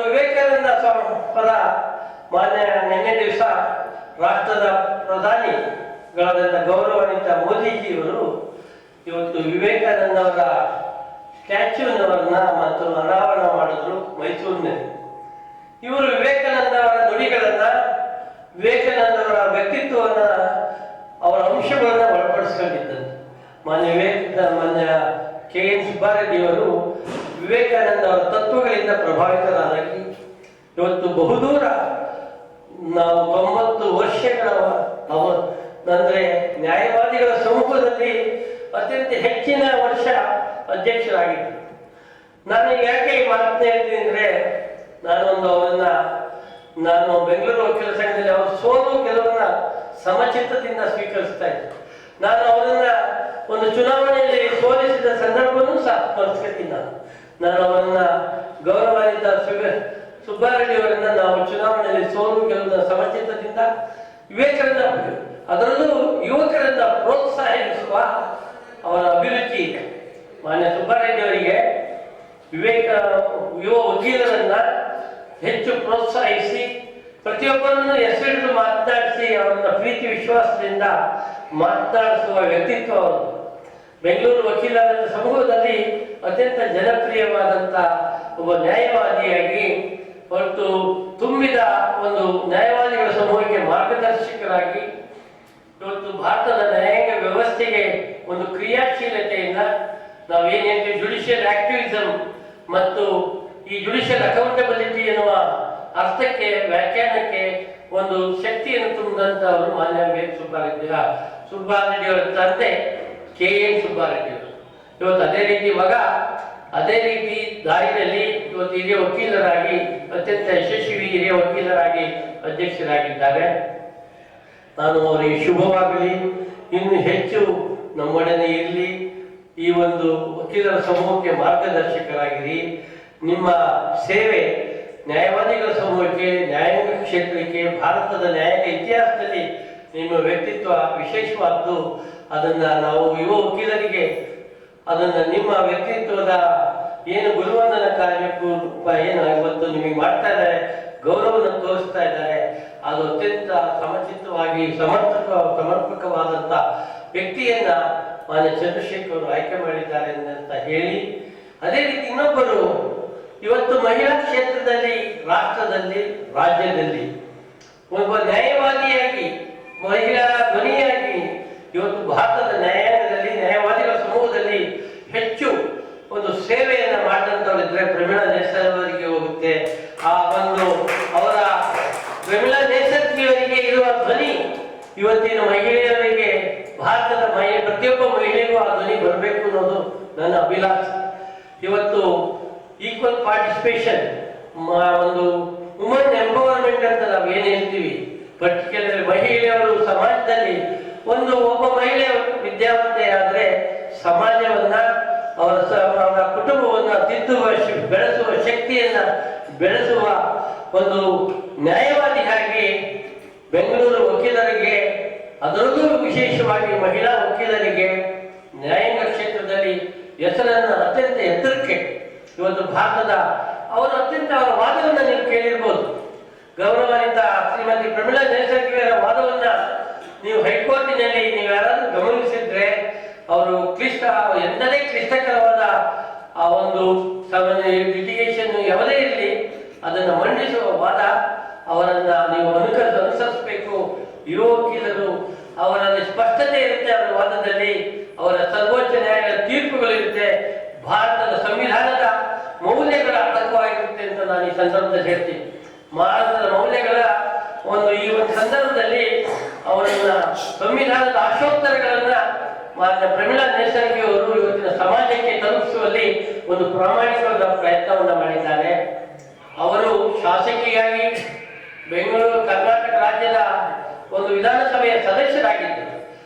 ವಿವೇಕಾನಂದ ಪರ ಮಾನ್ಯ ನಿನ್ನೆ ದಿವಸ ರಾಷ್ಟ್ರದ ಪ್ರಧಾನಿಗಳಾದಂಥ ಗೌರವಾನ್ವಿತ ಮೋದಿಜಿಯವರು ಇವತ್ತು ವಿವೇಕಾನಂದ ಅವರ ಸ್ಟ್ಯಾಚ್ಯೂನವರನ್ನ ಮತ್ತು ಅನಾವರಣ ಮಾಡಿದ್ರು ಮೈಸೂರಿನಲ್ಲಿ. ಇವರು ವಿವೇಕಾನಂದ ಅವರ ನುಡಿಗಳನ್ನ, ವಿವೇಕಾನಂದ ಅವರ ವ್ಯಕ್ತಿತ್ವವನ್ನ, ಅವರ ಅಂಶಗಳನ್ನ ಒಳಪಡಿಸ್ಕೊಂಡಿದ್ದಂತೆ. ಮಾನ್ಯ KN ಸುಬ್ಬಾರೆಡ್ಡಿಯವರು ವಿವೇಕಾನಂದ ಅವರ ತತ್ವಗಳಿಂದ ಪ್ರಭಾವಿತರಾಗಿ ಇವತ್ತು ಬಹುದೂರ ನಾವು 90 ವರ್ಷಗಳ ಅಂದರೆ ನ್ಯಾಯವಾದಿಗಳ ಸಮೂಹದಲ್ಲಿ ಅತ್ಯಂತ ಹೆಚ್ಚಿನ ವರ್ಷ ಅಧ್ಯಕ್ಷರಾಗಿದ್ದರು. ನಾನು ಯಾಕೆ ಈ ಮಾತನ್ನ ಹೇಳ್ತೀನಿ ಅಂದರೆ, ನಾನು ಬೆಂಗಳೂರು ವಕೀಲ ಸಂಘದಲ್ಲಿ ಅವರ ಸೋಲು ಗೆಲುವನ್ನ ಸಮಚಿತ್ತದಿಂದ ಸ್ವೀಕರಿಸ್ತಾ ಇದ್ದೆ. ನಾನು ಅವರನ್ನ ಒಂದು ಚುನಾವಣೆಯಲ್ಲಿ ಸೋಲಿಸಿದ ಸಂದರ್ಭವೂ ಸಹ ಸ್ಮರಿಸ್ಕೊತೀನಿ. ನಾನು ಅವರನ್ನ ಗೌರವಾನ್ವಿತ ಸುಬ್ಬಾರೆಡ್ಡಿ ಅವರನ್ನ ನಾವು ಚುನಾವಣೆಯಲ್ಲಿ ಸೋಲು ಗೆಲುವಿನ ಸಮಚಿತ್ತದಿಂದ ವಿವೇಕಾನಂದ, ಅದರಲ್ಲೂ ಯುವಕರನ್ನ ಪ್ರೋತ್ಸಾಹಿಸುವ ಅವರ ಅಭಿರುಚಿ ಇದೆ. ಮಾನ್ಯ ಸುಬ್ಬಾರೆಡ್ಡಿ ಅವರಿಗೆ ಯುವ ವಕೀಲರನ್ನ ಹೆಚ್ಚು ಪ್ರೋತ್ಸಾಹಿಸಿ, ಪ್ರತಿಯೊಬ್ಬರನ್ನು ಹೆಸರಿಟ್ಟು ಮಾತನಾಡಿಸಿ, ಅವರನ್ನ ಪ್ರೀತಿ ವಿಶ್ವಾಸದಿಂದ ಮಾತನಾಡಿಸುವ ವ್ಯಕ್ತಿತ್ವ ಅವರು. ಬೆಂಗಳೂರು ವಕೀಲರ ಸಮೂಹದಲ್ಲಿ ಅತ್ಯಂತ ಜನಪ್ರಿಯವಾದಂಥ ಒಬ್ಬ ನ್ಯಾಯವಾದಿಯಾಗಿ ಹೊರತು ತುಂಬಿದ ಒಂದು ನ್ಯಾಯವಾದಿಗಳ ಸಮೂಹಕ್ಕೆ ಮಾರ್ಗದರ್ಶಕರಾಗಿ ಇವತ್ತು ಭಾರತದ ನ್ಯಾಯಾಂಗ ವ್ಯವಸ್ಥೆಗೆ ಒಂದು ಕ್ರಿಯಾಶೀಲತೆಯಿಂದ ನಾವೇನು ಹೇಳ್ತೀವಿ ಜುಡಿಷಿಯಲ್ ಆಕ್ಟಿವಿಸಮ್ ಮತ್ತು ಈ ಜುಡಿಷಿಯಲ್ ಅಕೌಂಟಬಿಲಿಟಿ ಎನ್ನುವ ಅರ್ಥಕ್ಕೆ, ವ್ಯಾಖ್ಯಾನಕ್ಕೆ ಒಂದು ಶಕ್ತಿಯನ್ನು ತುಂಬಿದಂಥವರು ಮಾನ್ಯ ವಿವೇಕ್ ಸುಬ್ಬಾರೆಡ್ಡಿಯವರ ತಂದೆ KN ಸುಬ್ಬಾರೆಡ್ಡಿಯವರು. ಇವತ್ತು ಅದೇ ರೀತಿ ಮಗ ಅದೇ ರೀತಿ ದಾರಿಯಲ್ಲಿ ಇವತ್ತು ಹಿರಿಯ ವಕೀಲರಾಗಿ, ಅತ್ಯಂತ ಯಶಸ್ವಿ ಹಿರಿಯ ವಕೀಲರಾಗಿ ಅಧ್ಯಕ್ಷರಾಗಿದ್ದಾರೆ. ನಾನು ಅವರಿಗೆ ಶುಭವಾಗಲಿ, ಇನ್ನು ಹೆಚ್ಚು ನಮ್ಮೊಡನೆ ಇರಲಿ, ಈ ಒಂದು ವಕೀಲರ ಸಮೂಹಕ್ಕೆ ಮಾರ್ಗದರ್ಶಕರಾಗಿರಿ. ನಿಮ್ಮ ಸೇವೆ ನ್ಯಾಯವಾದಿಗಳ ಸಮೂಹಕ್ಕೆ, ನ್ಯಾಯಾಂಗ ಕ್ಷೇತ್ರಕ್ಕೆ, ಭಾರತದ ನ್ಯಾಯಾಂಗ ಇತಿಹಾಸದಲ್ಲಿ ನಿಮ್ಮ ವ್ಯಕ್ತಿತ್ವ ವಿಶೇಷವಾದ್ದು. ಅದನ್ನು ನಾವು ಯುವ ವಕೀಲರಿಗೆ ಅದನ್ನು ನಿಮ್ಮ ವ್ಯಕ್ತಿತ್ವದ ಏನು ಗುರುವಂದನ ಕಾರ್ಯಕ್ಕೂ ಏನು ಇವತ್ತು ನಿಮಗೆ ಮಾಡ್ತಾ ಇದ್ದಾರೆ ಗೌರವವನ್ನು ತೋರಿಸ್ತಾ ಇದ್ದಾರೆ. ಅದು ಅತ್ಯಂತ ಸಮಚಿತ್ತವಾಗಿ ಸಮರ್ಪಕವಾದಂಥ ವ್ಯಕ್ತಿಯನ್ನ ಮಾನ್ಯ ಚಂದ್ರಶೇಖರ್ ಅವರು ಆಯ್ಕೆ ಮಾಡಿದ್ದಾರೆ ಅಂತ ಹೇಳಿ, ಅದೇ ರೀತಿ ಇನ್ನೊಬ್ಬರು ಇವತ್ತು ಮಹಿಳಾ ಕ್ಷೇತ್ರದಲ್ಲಿ, ರಾಷ್ಟ್ರದಲ್ಲಿ, ರಾಜ್ಯದಲ್ಲಿ ಒಬ್ಬ ನ್ಯಾಯವಾದಿಯಾಗಿ, ಮಹಿಳಾ ಧ್ವನಿಯಾಗಿ ಇವತ್ತು ಭಾರತದ ನ್ಯಾಯಾಂಗದಲ್ಲಿ, ನ್ಯಾಯವಾದಿಗಳ ಸಮೂಹದಲ್ಲಿ ಹೆಚ್ಚು ಒಂದು ಸೇವೆಯನ್ನ ಮಾಡಿದಂಥವರಿದ್ರೆ ಪ್ರಮೀಳಾ ನೇಸರ್ ಅವರಿಗೆ ಹೋಗುತ್ತೆ. ಆ ಒಂದು ಅವರ ಪ್ರಮೀಳಾ ನೇಸರ್ಜಿಯವರಿಗೆ ಇರುವ ಧ್ವನಿ ಇವತ್ತಿನ ಮಹಿಳೆಯರಿಗೆ, ಭಾರತದ ಪ್ರತಿಯೊಬ್ಬ ಮಹಿಳೆಗೂ ಆ ಧ್ವನಿ ಬರಬೇಕು ಅನ್ನೋದು ನನ್ನ ಅಭಿಲಾಷೆ. ಇವತ್ತು ಈಕ್ವಲ್ ಪಾರ್ಟಿಸಿಪೇಷನ್, ಒಂದು ವುಮನ್ ಎಂಪವರ್ಮೆಂಟ್ ಅಂತ ನಾವು ಏನು ಹೇಳ್ತೀವಿ, ಪರ್ಟಿಕ್ಯುಲರ್ ಮಹಿಳೆಯರು ಸಮಾಜದಲ್ಲಿ ಒಬ್ಬ ಮಹಿಳೆ ವಿದ್ಯಾವಂತೆ ಆದರೆ ಸಮಾಜವನ್ನ, ಅವರ ಕುಟುಂಬವನ್ನ ತಿದ್ದುವ, ಬೆಳೆಸುವ ಶಕ್ತಿಯನ್ನ ಬೆಳೆಸುವ ಒಂದು ನ್ಯಾಯವಾದಿಯಾಗಿ ಬೆಂಗಳೂರು ವಕೀಲರಿಗೆ, ಅದರಲ್ಲೂ ವಿಶೇಷವಾಗಿ ಮಹಿಳಾ ವಕೀಲರಿಗೆ ನ್ಯಾಯಾಂಗ ಕ್ಷೇತ್ರದಲ್ಲಿ ಹೆಸರನ್ನು ಅತ್ಯಂತ ಎತ್ತರಕ್ಕೆ ಇವತ್ತು ಭಾರತದ ಅವರ ವಾದವನ್ನು ನೀವು ಕೇಳಿರ್ಬೋದು. ಗೌರವಾನ್ವಿತ ಶ್ರೀಮತಿ ಪ್ರಮೀಳಾ ನೇಸರ್ಜಿಯವರ ವಾದವನ್ನ ನೀವು ಹೈಕೋರ್ಟಿನಲ್ಲಿ ನೀವು ಯಾರಾದ್ರೂ ಗಮನಿಸಿದ್ರೆ, ಅವರು ಎಂಥದೇ ಕ್ಲಿಷ್ಟಕರವಾದ ಆ ಒಂದು ಲಿಟಿಗೇಷನ್ ಯಾವುದೇ ಇರಲಿ ಅದನ್ನು ಮಂಡಿಸುವ ವಾದ, ಅವರನ್ನ ನೀವು ಅನುಸರಿಸಬೇಕು. ಯುವ ವಕೀಲರು ಅವರಲ್ಲಿ ಸ್ಪಷ್ಟತೆ ಇರುತ್ತೆ, ಅವರ ವಾದದಲ್ಲಿ ಅವರ ಸರ್ವೋಚ್ಚ ನ್ಯಾಯಾಲಯದ ತೀರ್ಪುಗಳಿರುತ್ತೆ, ಭಾರತದ ಸಂವಿಧಾನದ ಮೌಲ್ಯಗಳ ಅಡಕವಾಗಿರುತ್ತೆ ಅಂತ ನಾನು ಈ ಸಂದರ್ಭದಲ್ಲಿ ಹೇಳ್ತೀನಿ. ಭಾರತದ ಮೌಲ್ಯಗಳ ಈ ಒಂದು ಸಂದರ್ಭದಲ್ಲಿ ಅವರನ್ನ ಸಂವಿಧಾನದ ಆಶೋತ್ತರಗಳನ್ನ ಮಾನ್ಯ ಪ್ರಮೀಳಾ ನೇಸರ್ಜಿ ಅವರು ಇವತ್ತಿನ ಸಮಾಜಕ್ಕೆ ತಲುಪಿಸುವಲ್ಲಿ ಒಂದು ಪ್ರಾಮಾಣಿಕವಾದ ಪ್ರಯತ್ನವನ್ನ ಮಾಡಿದ್ದಾರೆ. ಅವರು ಶಾಸಕಿಯಾಗಿ ಬೆಂಗಳೂರು ಕರ್ನಾಟಕ ರಾಜ್ಯದ ಒಂದು ವಿಧಾನಸಭೆಯ ಸದಸ್ಯರಾಗಿದ್ದರು.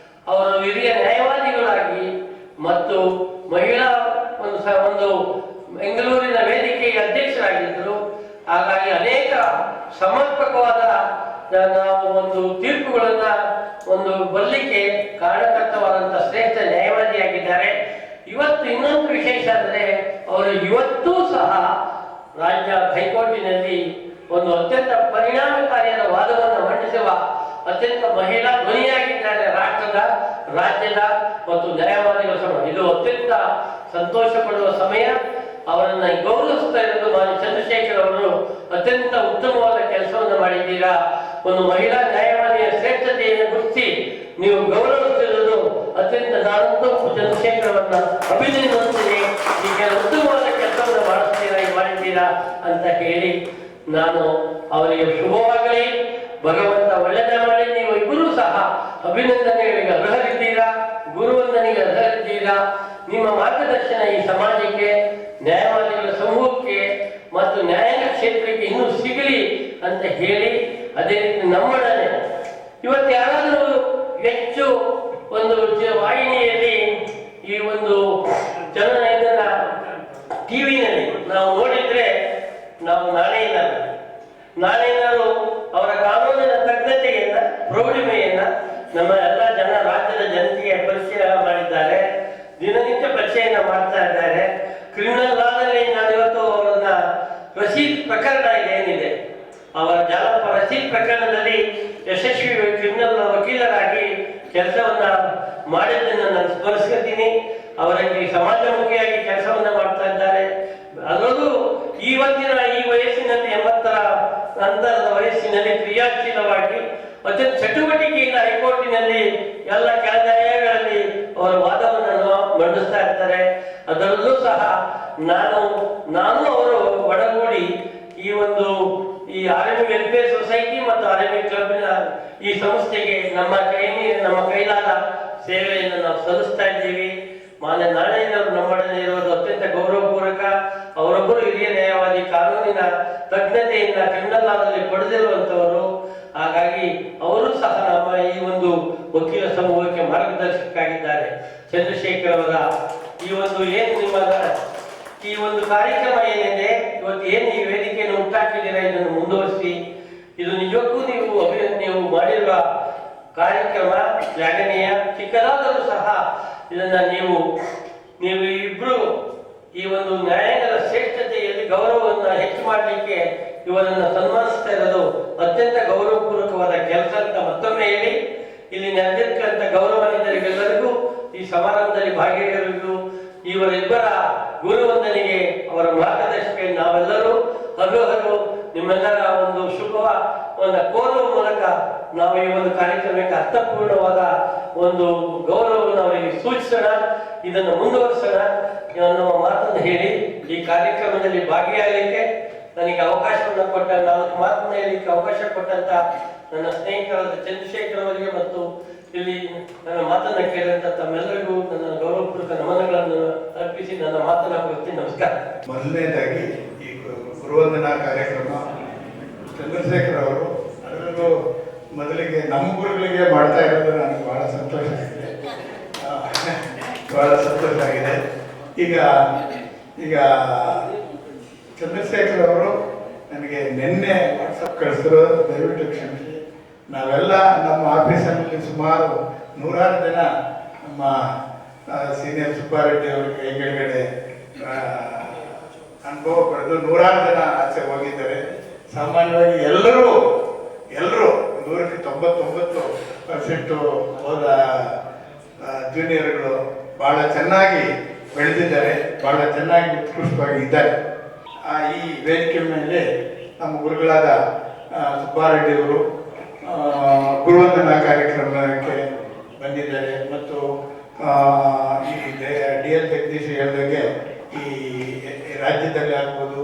ಅವರು ಹಿರಿಯ ನ್ಯಾಯವಾದಿಗಳಾಗಿ ಮತ್ತು ಮಹಿಳಾ ಒಂದು ಬೆಂಗಳೂರಿನ ವೇದಿಕೆಯ ಅಧ್ಯಕ್ಷರಾಗಿದ್ದರು. ಹಾಗಾಗಿ ಅನೇಕ ಸಮರ್ಪಕವಾದ ನಾವು ಒಂದು ತೀರ್ಪುಗಳನ್ನ ಬರಲಿಕ್ಕೆ ಕಾರಣಕರ್ತವಾದಂತಹ ಶ್ರೇಷ್ಠ ನ್ಯಾಯವಾದಿಯಾಗಿದ್ದಾರೆ. ಇವತ್ತು ಇನ್ನೊಂದು ವಿಶೇಷ ಅಂದರೆ, ಅವರು ಇವತ್ತೂ ಸಹ ರಾಜ್ಯ ಹೈಕೋರ್ಟಿನಲ್ಲಿ ಒಂದು ಅತ್ಯಂತ ಪರಿಣಾಮಕಾರಿಯಾದ ವಾದವನ್ನು ಮಂಡಿಸುವ ಅತ್ಯಂತ ಮಹಿಳಾ ಧ್ವನಿಯಾಗಿದ್ದಾರೆ ರಾಜ್ಯದ ಮತ್ತು ನ್ಯಾಯವಾದಿಗಳ ಸಮಯ. ಇದು ಅತ್ಯಂತ ಸಂತೋಷ ಪಡುವ ಸಮಯ. ಅವರನ್ನ ಗೌರವಿಸ್ತಾ ಇರೋದು ಮಾನ್ಯ ಚಂದ್ರಶೇಖರ್ ಅವರು ಅತ್ಯಂತ ಉತ್ತಮವಾದ ಕೆಲಸವನ್ನು ಮಾಡಿದ್ದೀರಾ. ಒಂದು ಮಹಿಳಾ ನ್ಯಾಯವಾದಿಯ ಶ್ರೇಷ್ಠತೆಯನ್ನು ಗುರುತಿಸಿ ನೀವು ಗೌರವಿಸುತ್ತಿರುವುದು ಅತ್ಯಂತ, ನಾನಂತೂ ಚಂದ್ರಶೇಖರ್ ಅವರನ್ನ ಅಭಿನಂದಿಸುತ್ತೇನೆ. ಈಗ ಉತ್ತಮವಾದ ಕೆಲಸವನ್ನು ಮಾಡಿದ್ದೀರಾ ಅಂತ ಹೇಳಿ ನಾನು ಅವರಿಗೆ ಶುಭವಾಗಲಿ, ಭಗವಂತ ಒಳ್ಳೆಯದ ಮಾಡಿ. ನೀವು ಇಬ್ಬರೂ ಸಹ ಅಭಿನಂದನೆಗಳಿಗೆ ಅರ್ಹರಿದ್ದೀರಾ, ಗುರುವಂದನೆಗೆ ಅರ್ಹರಿದ್ದೀರಾ. ನಿಮ್ಮ ಮಾರ್ಗದರ್ಶನ ಈ ಸಮಾಜಕ್ಕೆ, ನ್ಯಾಯವಾದಿಗಳ ಸಮೂಹಕ್ಕೆ ಮತ್ತು ನ್ಯಾಯಾಂಗ ಕ್ಷೇತ್ರಕ್ಕೆ ಇನ್ನೂ ಸಿಗಲಿ ಅಂತ ಹೇಳಿ, ಅದೇ ರೀತಿ ನಮ್ಮೊಡನೆ ಇವತ್ತು ಯಾರಾದರೂ ಹೆಚ್ಚು ಒಂದು ವಾಹಿನಿಯಲ್ಲಿ ಈ ಒಂದು ಜನರ ಟಿವಿನಲ್ಲಿ ನಾವು ನೋಡಿದ್ರೆ, ನಾವು ನಾನೇನಾದ್ರು ಅವರ ಕಾನೂನಿನ ತಜ್ಞತೆಯನ್ನ, ಪ್ರೌಢಿಮೆಯನ್ನ ನಮ್ಮ ಎಲ್ಲ ರಾಜ್ಯದ ಜನತೆಗೆ ಪರಿಚಯ ಮಾಡಿದ್ದಾರೆ. ದಿನನಿತ್ಯ ಪರಿಚಯನ ಮಾಡ್ತಾ ಇದ್ದಾರೆ. ಕ್ರಿಮಿನಲ್ ಲಾದಲ್ಲಿ ನಾನು ಇವತ್ತು ಅವರನ್ನ ರಸೀದ್ ಪ್ರಕರಣ ಏನಿದೆ, ಅವರ ರಸೀದ್ ಪ್ರಕರಣದಲ್ಲಿ ಯಶಸ್ವಿ ಕ್ರಿಮಿನಲ್ ವಕೀಲರಾಗಿ ಕೆಲಸವನ್ನ ಮಾಡಿದ್ದನ್ನು ನಾನು ಸ್ಮರಿಸ್ಕೊತೀನಿ. ಅವರಿಗೆ ಸಮಾಜಮುಖಿಯಾಗಿ ಕೆಲಸವನ್ನ ಮಾಡ್ತಾ ಇದ್ದಾರೆ. ಅದರಲ್ಲೂ ಇವತ್ತಿನ ಈ ವಯಸ್ಸಿನಲ್ಲಿ, 80ರ ನಂತರದ ವಯಸ್ಸಿನಲ್ಲಿ ಕ್ರಿಯಾಶೀಲವಾಗಿ ಅತ್ಯಂತ ಚಟುವಟಿಕೆಯಿಂದ ಹೈಕೋರ್ಟಿನಲ್ಲಿ ಎಲ್ಲ ಕೆಳ ನ್ಯಾಯಾಲಯಗಳಲ್ಲಿ ಅವರ ವಾದವನ್ನು ಮಂಡಿಸ್ತಾ ಇರ್ತಾರೆ. ಅದರಲ್ಲೂ ಸಹ ನಾನು ಅವರು ಒಡಗೂಡಿ ಈ ಆರ್ಮಿ ವೆಲ್ಫೇರ್ ಸೊಸೈಟಿ ಮತ್ತು ಆರ್ಮಿ ಕ್ಲಬ್ನ ಈ ಸಂಸ್ಥೆಗೆ ನಮ್ಮ ಕೈಲಾದ ಸೇವೆಯನ್ನು ನಾವು ಸಲ್ಲಿಸ್ತಾ ಇದ್ದೀವಿ. ಮಾನ್ಯ ನಾರಾಯಣವರು ನಮ್ಮೊಡನೆ ಇರುವುದು ಅತ್ಯಂತ ಗೌರವಪೂರ್ವಕ. ಅವರೊಬ್ಬರು ಹಿರಿಯ ನ್ಯಾಯವಾದಿ, ಕಾನೂನಿನ ತಜ್ಞತೆಯಿಂದ ಕ್ರಿಮಿನಲ್ ಲಾದಲ್ಲಿ ಪಡೆದಿರುವಂತವರು. ಹಾಗಾಗಿ ಅವರು ಸಹ ನಮ್ಮ ಈ ಒಂದು ವಕೀಲ ಸಮೂಹಕ್ಕೆ ಮಾರ್ಗದರ್ಶಕರಾಗಿದ್ದಾರೆ. ಚಂದ್ರಶೇಖರ್ ಅವರ ಈ ಒಂದು ಕಾರ್ಯಕ್ರಮ ಏನಿದೆ, ಇವತ್ತು ಏನು ಈ ವೇದಿಕೆಯನ್ನು ಉಂಟಾಕಿದ್ದೀರಾ, ಇದನ್ನು ಮುಂದುವರಿಸಿ. ಇದು ನಿಜಕ್ಕೂ ನೀವು ಮಾಡಿರುವ ಕಾರ್ಯಕ್ರಮ ಶ್ಲಾಘನೀಯ. ಚಿಕ್ಕದಾದರೂ ಸಹ ಇದನ್ನ ನೀವು ಇಬ್ರು ಈ ಒಂದು ನ್ಯಾಯಾಂಗದ ಶ್ರೇಷ್ಠತೆಯಲ್ಲಿ ಗೌರವವನ್ನು ಹೆಚ್ಚು ಮಾಡಲಿಕ್ಕೆ ಇವರನ್ನು ಸನ್ಮಾನಿಸ್ತಾ ಇರೋದು ಅತ್ಯಂತ ಗೌರವಪೂರ್ವಕವಾದ ಕೆಲಸ ಅಂತ ಮತ್ತೊಮ್ಮೆ ಹೇಳಿ, ಇಲ್ಲಿ ನೆರೆದಿರ್ತಕ್ಕಂಥ ಗೌರವಾನ್ವಿತರಿಗೆಲ್ಲರಿಗೂ ಈ ಸಮಾರಂಭದಲ್ಲಿ ಭಾಗಿಯಾಗಿರುವುದು ಇವರಿಬ್ಬರ ಗುರುವಂದನೆಗೆ ಅವರ ಮಾರ್ಗದರ್ಶಕ ನಾವೆಲ್ಲರೂ ಹಗಲು ನಿಮ್ಮೆಲ್ಲರ ಒಂದು ಶುಭವನ್ನು ಕೋರುವ ಮೂಲಕ ನಾವು ಈ ಒಂದು ಕಾರ್ಯಕ್ರಮಕ್ಕೆ ಅರ್ಥಪೂರ್ಣವಾದ ಒಂದು ಗೌರವವನ್ನು ಅವರಿಗೆ ಸೂಚಿಸೋಣ, ಇದನ್ನು ಮುಂದುವರಿಸೋಣ ಅನ್ನುವ ಮಾತನ್ನು ಹೇಳಿ ಈ ಕಾರ್ಯಕ್ರಮದಲ್ಲಿ ಭಾಗಿಯಾಗಲಿಕ್ಕೆ ನನಗೆ ಅವಕಾಶವನ್ನು ಕೊಟ್ಟ, 4 ಮಾತನ್ನು ಹೇಳಲಿಕ್ಕೆ ಅವಕಾಶ ಕೊಟ್ಟಂತ ನನ್ನ ಸ್ನೇಹಿತರಾದ ಚಂದ್ರಶೇಖರ್ ಅವರಿಗೆ ಮತ್ತು ಇಲ್ಲಿ ನನ್ನ ಮಾತನ್ನು ಕೇಳಿದಂತ ತಮ್ಮೆಲ್ಲರಿಗೂ ನನ್ನ ಗೌರವಪೂರ್ವಕ ನಮನಗಳನ್ನು ಅರ್ಪಿಸಿ ನನ್ನ ಮಾತನ್ನು ಮುಗಿಸ್ತೀನಿ. ನಮಸ್ಕಾರ. ಮೊದಲನೇದಾಗಿ ಈ ಗುರುವಂದನಾ ಕಾರ್ಯಕ್ರಮ ಚಂದ್ರಶೇಖರ್ ಅವರು ಅದರಲ್ಲೂ ಮೊದಲಿಗೆ ನಮ್ಮ ಗುರುಗಳಿಗೆ ಮಾಡ್ತಾ ಇರೋದು ನನಗೆ ಬಹಳ ಸಂತೋಷ ಆಗಿದೆ, ಬಹಳ ಸಂತೋಷ ಆಗಿದೆ. ಈಗ ಚಂದ್ರಶೇಖರ್ ಅವರು ನನಗೆ ನಿನ್ನೆ ವಾಟ್ಸಪ್ ಕಳಿಸಿರೋ, ದಯವಿಟ್ಟು ಕ್ಷಮಿಸಿ. ನಾವೆಲ್ಲ ನಮ್ಮ ಆಫೀಸಲ್ಲಿ ಸುಮಾರು 100 ಜನ ನಮ್ಮ ಸೀನಿಯರ್ ಸುಬ್ಬಾರೆಡ್ಡಿ ಅವರ ಕೈ ಕೆಳಗಡೆ ಅನುಭವ ಪಡೆದು 100 ಜನ ಆಚೆ ಹೋಗಿದ್ದಾರೆ. ಸಾಮಾನ್ಯವಾಗಿ ಎಲ್ಲರೂ 99% ಹೋದ ಜೂನಿಯರ್ಗಳು ಬಹಳ ಚೆನ್ನಾಗಿ ಬೆಳೆದಿದ್ದಾರೆ, ಬಹಳ ಚೆನ್ನಾಗಿ ಉತ್ಕೃಷ್ಟವಾಗಿ ಇದ್ದಾರೆ. ಈ ವೇದಿಕೆ ಮೇಲೆ ನಮ್ಮ ಗುರುಗಳಾದ ಸುಬ್ಬಾರೆಡ್ಡಿ ಅವರು ಗುರುವಂದನಾ ಕಾರ್ಯಕ್ರಮಕ್ಕೆ ಬಂದಿದ್ದಾರೆ. ಮತ್ತು ಈ DL ಜಗದೀಶ್ ಹೇಳಿದಂಗೆ ಈ ರಾಜ್ಯದಲ್ಲಿ ಆಗ್ಬೋದು,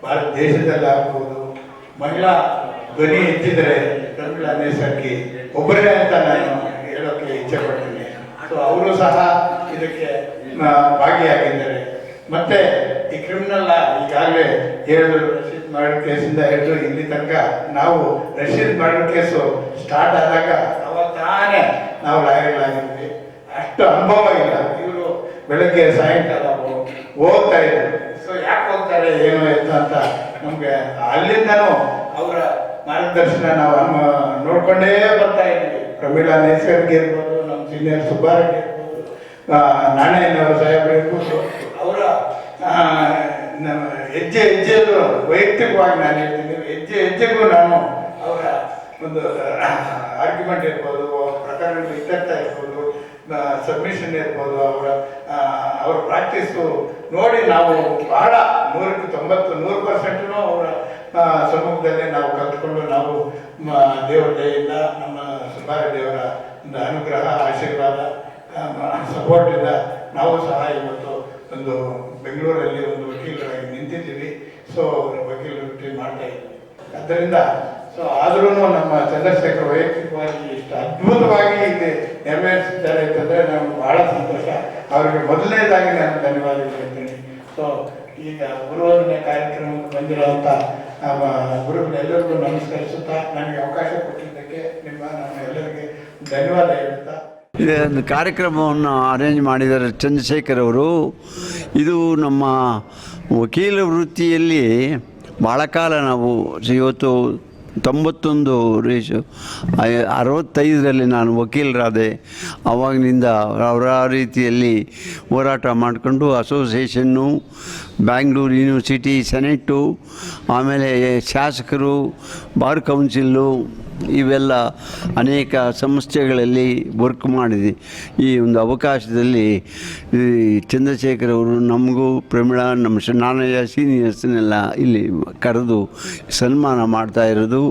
ಭಾರತ ದೇಶದಲ್ಲಿ ಆಗ್ಬೋದು, ಮಹಿಳಾ ಧ್ವನಿ ಎತ್ತಿದರೆ ಪ್ರಮೀಳಾ ನೇಸರ್ಗಿ ಒಬ್ಬರೇ ಅಂತ ನಾನು ಹೇಳೋಕ್ಕೆ ಇಚ್ಛೆ ಪಡ್ತೀನಿ. ಸೊ ಅವರು ಸಹ ಇದಕ್ಕೆ ಭಾಗಿಯಾಗಿದ್ದಾರೆ. ಮತ್ತೆ ಈ ಕ್ರಿಮಿನಲ್ ಈಗಾಗಲೇ ಹೇಳಿದ್ರು, ರಶೀದ್ ಮರ್ಡರ್ ಕೇಸಿಂದ ಹಿಡಿದು ಇಲ್ಲಿ ತನಕ ನಾವು ರಶೀದ್ ಮರ್ಡರ್ ಕೇಸು ಸ್ಟಾರ್ಟ್ ಆದಾಗ ಅವತ್ತಾನೆ ನಾವು ಲಾಯರ್ಗಳಾಗಿದ್ವಿ, ಅಷ್ಟು ಅನುಭವ ಇಲ್ಲ. ಇವರು ಬೆಳಗ್ಗೆ ಸಾಯಂಕಾಲ ಹೋಗ್ತಾ ಇದ್ರು. ಸೊ ಯಾಕೆ ಹೋಗ್ತಾರೆ ಏನು ಅಂತ ನಮ್ಗೆ ಅಲ್ಲಿಂದನೂ ಅವರ ಮಾರ್ಗದರ್ಶನ ನಾವು ನೋಡ್ಕೊಂಡೇ ಬರ್ತಾ ಇದ್ವಿ. ಪ್ರಮೀಳಾ ನೇಸರ್ಗಿ ಇರ್ಬೋದು, ನಮ್ಮ ಸೀನಿಯರ್ ಸುಬ್ಬಾರೆಡ್ಡಿ ಇರ್ಬೋದು, ನಾಣಯ್ಯನವರ ಸಾಹೇಬರು ಇರ್ಬೋದು, ಅವರ ಹೆಜ್ಜೆಯಲ್ಲೂ ವೈಯಕ್ತಿಕವಾಗಿ ನಾನು ಹೇಳ್ತೀನಿ, ಹೆಜ್ಜೆಗೂ ನಾನು ಅವರ ಒಂದು ಆರ್ಗ್ಯುಮೆಂಟ್ ಇರ್ಬೋದು, ಪ್ರಕರಣಗಳು ಇತ್ಯರ್ಥ ಇರ್ಬೋದು, ಸಬ್ಮಿಷನ್ ಇರ್ಬೋದು, ಅವರ ಪ್ರಾಕ್ಟೀಸು ನೋಡಿ ನಾವು ಬಹಳ 100% ಅವರ ಸಮ್ಮುಖದಲ್ಲೇ ನಾವು ಕಲ್ತ್ಕೊಂಡು ನಾವು ದೇವರ ದಯೆಯಿಂದ, ನಮ್ಮ ಸುಬ್ಬಾರೆಡ್ಡಿಯವರ ಒಂದು ಅನುಗ್ರಹ, ಆಶೀರ್ವಾದ, ಸಪೋರ್ಟಿಂದ ನಾವು ಸಹ ಇವತ್ತು ಒಂದು ಬೆಂಗಳೂರಲ್ಲಿ ಒಂದು ವಕೀಲರಾಗಿ ನಿಂತಿದ್ದೀವಿ. ಸೊ ವಕೀಲ ವೃತ್ತಿ ಮಾಡ್ತಾ ಇದ್ದೀವಿ. ಆದ್ದರಿಂದ ಸೊ ಆದ್ರೂ ನಮ್ಮ ಚಂದ್ರಶೇಖರ್ ವೈಯಕ್ತಿಕವಾಗಿ ಇಷ್ಟು ಅದ್ಭುತವಾಗಿ ಇಲ್ಲಿ ನೆರವೇರಿಸಿದ್ದಾರೆ ಅಂತಂದರೆ ನಮ್ಗೆ ಬಹಳ ಸಂತೋಷ. ಅವರಿಗೆ ಮೊದಲನೇದಾಗಿ ನಾನು ಧನ್ಯವಾದಗಳು ಹೇಳ್ತೀನಿ. ಸೊ ಈಗ ಗುರುವಂದನೆ ಕಾರ್ಯಕ್ರಮಕ್ಕೆ ಬಂದಿರುವಂಥ ನಮ್ಮ ಗುರುಗಳೆಲ್ಲರಿಗೂ ನಮಸ್ಕರಿಸುತ್ತಾ ನನಗೆ ಅವಕಾಶ ಕೊಟ್ಟಿದ್ದಕ್ಕೆ ನಮ್ಮ ಎಲ್ಲರಿಗೆ ಧನ್ಯವಾದ ಹೇಳ್ತಾ, ಇದೊಂದು ಕಾರ್ಯಕ್ರಮವನ್ನು ಅರೇಂಜ್ ಮಾಡಿದ್ದಾರೆ ಚಂದ್ರಶೇಖರ್ ಅವರು. ಇದು ನಮ್ಮ ವಕೀಲ ವೃತ್ತಿಯಲ್ಲಿ ಭಾಳ ಕಾಲ ನಾವು ಇವತ್ತು 91 65ರಲ್ಲಿ ನಾನು ವಕೀಲರಾದೆ. ಆವಾಗಿನಿಂದ ಅವರ ರೀತಿಯಲ್ಲಿ ಹೋರಾಟ ಮಾಡಿಕೊಂಡು ಅಸೋಸಿಯೇಷನ್ನು, ಬ್ಯಾಂಗ್ಳೂರು ಯೂನಿವರ್ಸಿಟಿ, ಸೆನೆಟ್ಟು, ಆಮೇಲೆ ಶಾಸಕರು, ಬಾರ್ ಕೌನ್ಸಿಲ್ಲು, ಇವೆಲ್ಲ ಅನೇಕ ಸಂಸ್ಥೆಗಳಲ್ಲಿ ವರ್ಕ್ ಮಾಡಿದೆ. ಈ ಒಂದು ಅವಕಾಶದಲ್ಲಿ ಈ ಚಂದ್ರಶೇಖರ್ ಅವರು ನಮಗೂ, ಪ್ರಮೀಳಾ, ನಮ್ಮ ನಾಣಯ್ಯ ಸೀನಿಯರ್ಸ್ನೆಲ್ಲ ಇಲ್ಲಿ ಕರೆದು ಸನ್ಮಾನ ಮಾಡ್ತಾ ಇರೋದು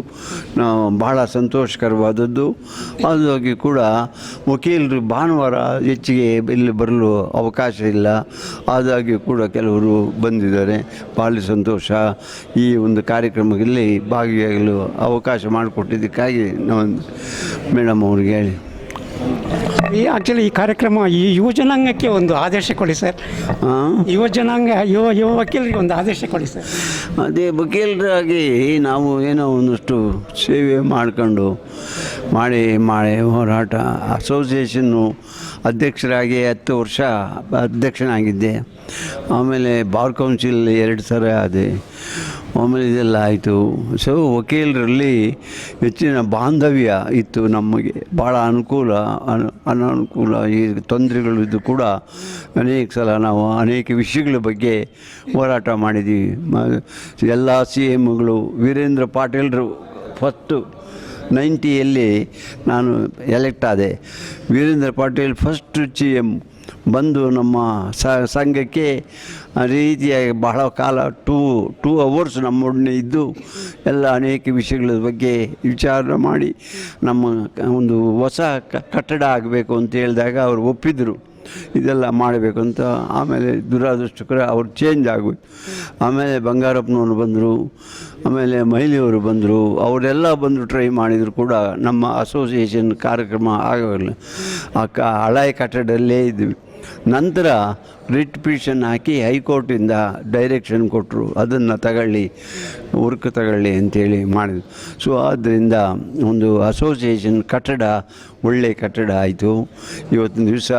ಬಹಳ ಸಂತೋಷಕರವಾದದ್ದು. ಹಾಗಾಗಿ ಕೂಡ ವಕೀಲರು ಭಾನುವಾರ ಹೆಚ್ಚಿಗೆ ಇಲ್ಲಿ ಬರಲು ಅವಕಾಶ ಇಲ್ಲ, ಆದಾಗ್ಯೂ ಕೂಡ ಕೆಲವರು ಬಂದಿದ್ದಾರೆ. ಭಾಳ ಸಂತೋಷ. ಈ ಒಂದು ಕಾರ್ಯಕ್ರಮದಲ್ಲಿ ಭಾಗಿಯಾಗಲು ಅವಕಾಶ ಮಾಡಿಕೊಟ್ಟಿದ್ದಕ್ಕಾಗಿ ನಾವು ಮೇಡಮ್ ಅವ್ರಿಗೆ ಹೇಳಿ. ಆ್ಯಕ್ಚುಲಿ ಈ ಕಾರ್ಯಕ್ರಮ ಈ ಯುವ ಜನಾಂಗಕ್ಕೆ ಒಂದು ಆದೇಶ ಕೊಡಿ ಸರ್. ಯುವ ಜನಾಂಗ, ಯುವ ವಕೀಲರಿಗೆ ಒಂದು ಆದೇಶ ಕೊಡಿ ಸರ್. ಅದೇ ವಕೀಲರಾಗಿ ನಾವು ಏನೋ ಒಂದಷ್ಟು ಸೇವೆ ಮಾಡ್ಕೊಂಡು ಮಾಡಿ ಹೋರಾಟ. ಅಸೋಸಿಯೇಷನ್ನು ಅಧ್ಯಕ್ಷರಾಗಿ 10 ವರ್ಷ ಅಧ್ಯಕ್ಷನಾಗಿದ್ದೆ. ಆಮೇಲೆ ಬಾರ್ ಕೌನ್ಸಿಲ್ 2 ಸಲ ಆದೆ. ಆಮೇಲೆ ಇದೆಲ್ಲ ಆಯಿತು. ಸೊ ವಕೀಲರಲ್ಲಿ ಹೆಚ್ಚಿನ ಬಾಂಧವ್ಯ ಇತ್ತು ನಮಗೆ, ಭಾಳ ಅನುಕೂಲ ಅನಾನುಕೂಲ ಈ ತೊಂದರೆಗಳು ಇದ್ದು ಕೂಡ ಅನೇಕ ಸಲ ನಾವು ಅನೇಕ ವಿಷಯಗಳ ಬಗ್ಗೆ ಹೋರಾಟ ಮಾಡಿದ್ದೀವಿ. ಎಲ್ಲ CMಗಳು ವೀರೇಂದ್ರ ಪಾಟೀಲ್ರು ಫಸ್ಟು 90ಯಲ್ಲಿ ನಾನು ಎಲೆಕ್ಟ್ ಆದೆ. ವೀರೇಂದ್ರ ಪಾಟೀಲ್ ಫಸ್ಟ್ CM ಬಂದು ನಮ್ಮ ಸಂಘಕ್ಕೆ ರೀತಿಯಾಗಿ ಬಹಳ ಕಾಲ ಟೂ ಅವರ್ಸ್ ನಮ್ಮೊಡನೆ ಇದ್ದು ಎಲ್ಲ ಅನೇಕ ವಿಷಯಗಳ ಬಗ್ಗೆ ವಿಚಾರ ಮಾಡಿ ನಮ್ಮ ಒಂದು ಹೊಸ ಕಟ್ಟಡ ಆಗಬೇಕು ಅಂತ ಹೇಳಿದಾಗ ಅವರು ಒಪ್ಪಿದರು ಇದೆಲ್ಲ ಮಾಡಬೇಕು ಅಂತ. ಆಮೇಲೆ ದುರಾದೃಷ್ಟಕರ ಅವ್ರು ಚೇಂಜ್ ಆಗೋಯ್ತು. ಆಮೇಲೆ ಬಂಗಾರಪ್ಪನವರು ಬಂದರು, ಆಮೇಲೆ ಮಹಿಳೆಯವರು ಬಂದರು, ಅವರೆಲ್ಲ ಬಂದು ಟ್ರೈ ಮಾಡಿದರು ಕೂಡ ನಮ್ಮ ಅಸೋಸಿಯೇಷನ್ ಕಾರ್ಯಕ್ರಮ ಆಗೋಲ್ಲ. ಹಳೆಯ ಕಟ್ಟಡದಲ್ಲೇ ಇದ್ವಿ. ನಂತರ ರಿಟ್ ಪಿಟಿಷನ್ ಹಾಕಿ ಹೈಕೋರ್ಟಿಂದ ಡೈರೆಕ್ಷನ್ ಕೊಟ್ಟರು, ಅದನ್ನು ತಗೊಳ್ಳಿ ಅಂತೇಳಿ ಮಾಡಿದ್ರು. ಸೊ ಆದ್ದರಿಂದ ಒಂದು ಅಸೋಸಿಯೇಷನ್ ಕಟ್ಟಡ ಒಳ್ಳೆಯ ಕಟ್ಟಡ ಆಯಿತು. ಇವತ್ತಿನ ದಿವಸ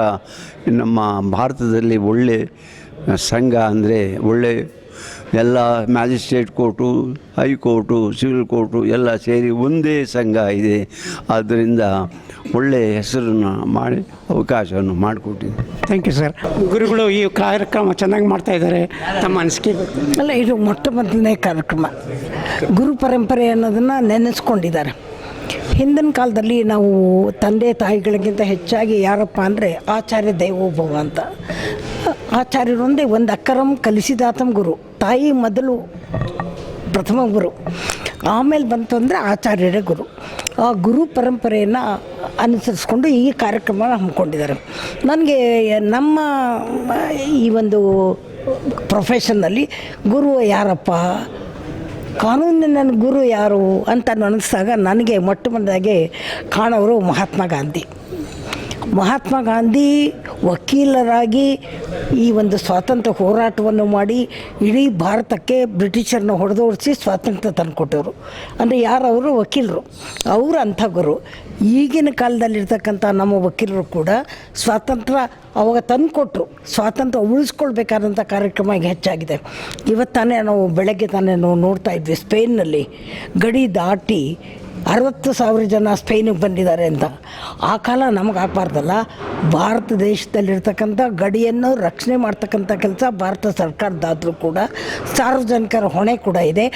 ನಮ್ಮ ಭಾರತದಲ್ಲಿ ಒಳ್ಳೆ ಸಂಘ ಅಂದರೆ ಒಳ್ಳೆ ಎಲ್ಲ magistrate court, high court, civil court ಎಲ್ಲ ಸೇರಿ ಒಂದೇ ಸಂಘ ಇದೆ. ಆದ್ದರಿಂದ ಒಳ್ಳೆಯ ಹೆಸರನ್ನು ಮಾಡಿ ಅವಕಾಶವನ್ನು ಮಾಡಿಕೊಟ್ಟಿದ್ದೆ. Thank you sir. ಗುರುಗಳು ಈ ಕಾರ್ಯಕ್ರಮ ಚೆನ್ನಾಗಿ ಮಾಡ್ತಾ ಇದ್ದಾರೆ, ತಮ್ಮ ಅನಿಸಿಕೆ? ಅಲ್ಲ, ಇದು ಮೊಟ್ಟ ಮೊದಲನೇ ಕಾರ್ಯಕ್ರಮ. ಗುರು ಪರಂಪರೆ ಅನ್ನೋದನ್ನು ನೆನೆಸ್ಕೊಂಡಿದ್ದಾರೆ. ಹಿಂದಿನ ಕಾಲದಲ್ಲಿ ನಾವು ತಂದೆ ತಾಯಿಗಳಿಗಿಂತ ಹೆಚ್ಚಾಗಿ ಯಾರಪ್ಪ ಅಂದರೆ ಆಚಾರ್ಯ ದೇವೋಭವ ಅಂತ. ಆಚಾರ್ಯರೊಂದೇ ಒಂದು ಅಕ್ಕರಂ ಕಲಿಸಿದಾತಂ ಗುರು. ತಾಯಿ ಮೊದಲು ಪ್ರಥಮ ಗುರು, ಆಮೇಲೆ ಬಂತು ಅಂದರೆ ಆಚಾರ್ಯರೇ ಗುರು. ಆ ಗುರು ಪರಂಪರೆಯನ್ನು ಅನುಸರಿಸ್ಕೊಂಡು ಈ ಕಾರ್ಯಕ್ರಮ ಹಮ್ಮಿಕೊಂಡಿದ್ದಾರೆ. ನನಗೆ ನಮ್ಮ ಈ ಒಂದು ಪ್ರೊಫೆಷನ್ನಲ್ಲಿ ಗುರು ಯಾರಪ್ಪ, ಕಾನೂನಿನ ಗುರು ಯಾರು ಅಂತ ಅನಿಸಿದಾಗ ನನಗೆ ಮೊಟ್ಟ ಮೊದಲಾಗಿ ಕಾಣೋರು ಮಹಾತ್ಮ ಗಾಂಧಿ. ಮಹಾತ್ಮ ಗಾಂಧಿ ವಕೀಲರಾಗಿ ಈ ಒಂದು ಸ್ವಾತಂತ್ರ್ಯ ಹೋರಾಟವನ್ನು ಮಾಡಿ ಇಡೀ ಭಾರತಕ್ಕೆ ಬ್ರಿಟಿಷರನ್ನ ಹೊಡೆದೋಡಿಸಿ ಸ್ವಾತಂತ್ರ್ಯ ತಂದುಕೊಟ್ಟವರು. ಅಂದರೆ ಯಾರವರು? ವಕೀಲರು. ಅವರು ಅಂಥ ಗುರು. ಈಗಿನ ಕಾಲದಲ್ಲಿರ್ತಕ್ಕಂಥ ನಮ್ಮ ವಕೀಲರು ಕೂಡ ಸ್ವಾತಂತ್ರ್ಯ ಅವಾಗ ತಂದುಕೊಟ್ರು. ಸ್ವಾತಂತ್ರ್ಯ ಉಳಿಸ್ಕೊಳ್ಬೇಕಾದಂಥ ಕಾರ್ಯಕ್ರಮ ಈಗ ಹೆಚ್ಚಾಗಿದೆ. ಇವತ್ತಾನೆ ನಾವು ಬೆಳಗ್ಗೆ ತಾನೇ ನಾವು ನೋಡ್ತಾ ಇದ್ವಿ, ಸ್ಪೇನ್ನಲ್ಲಿ ಗಡಿ ದಾಟಿ 60,000 ಜನ ಸ್ಪೇನಿಗೆ ಬಂದಿದ್ದಾರೆ ಅಂತ. ಆ ಕಾಲ ನಮಗೆ ಆಗಬಾರ್ದಲ್ಲ. ಭಾರತ ದೇಶದಲ್ಲಿರ್ತಕ್ಕಂಥ ಗಡಿಯನ್ನು ರಕ್ಷಣೆ ಮಾಡ್ತಕ್ಕಂಥ ಕೆಲಸ ಭಾರತ ಸರ್ಕಾರದಾದರೂ ಕೂಡ ಸಾರ್ವಜನಿಕರ ಹೊಣೆ ಕೂಡ ಇದೆ.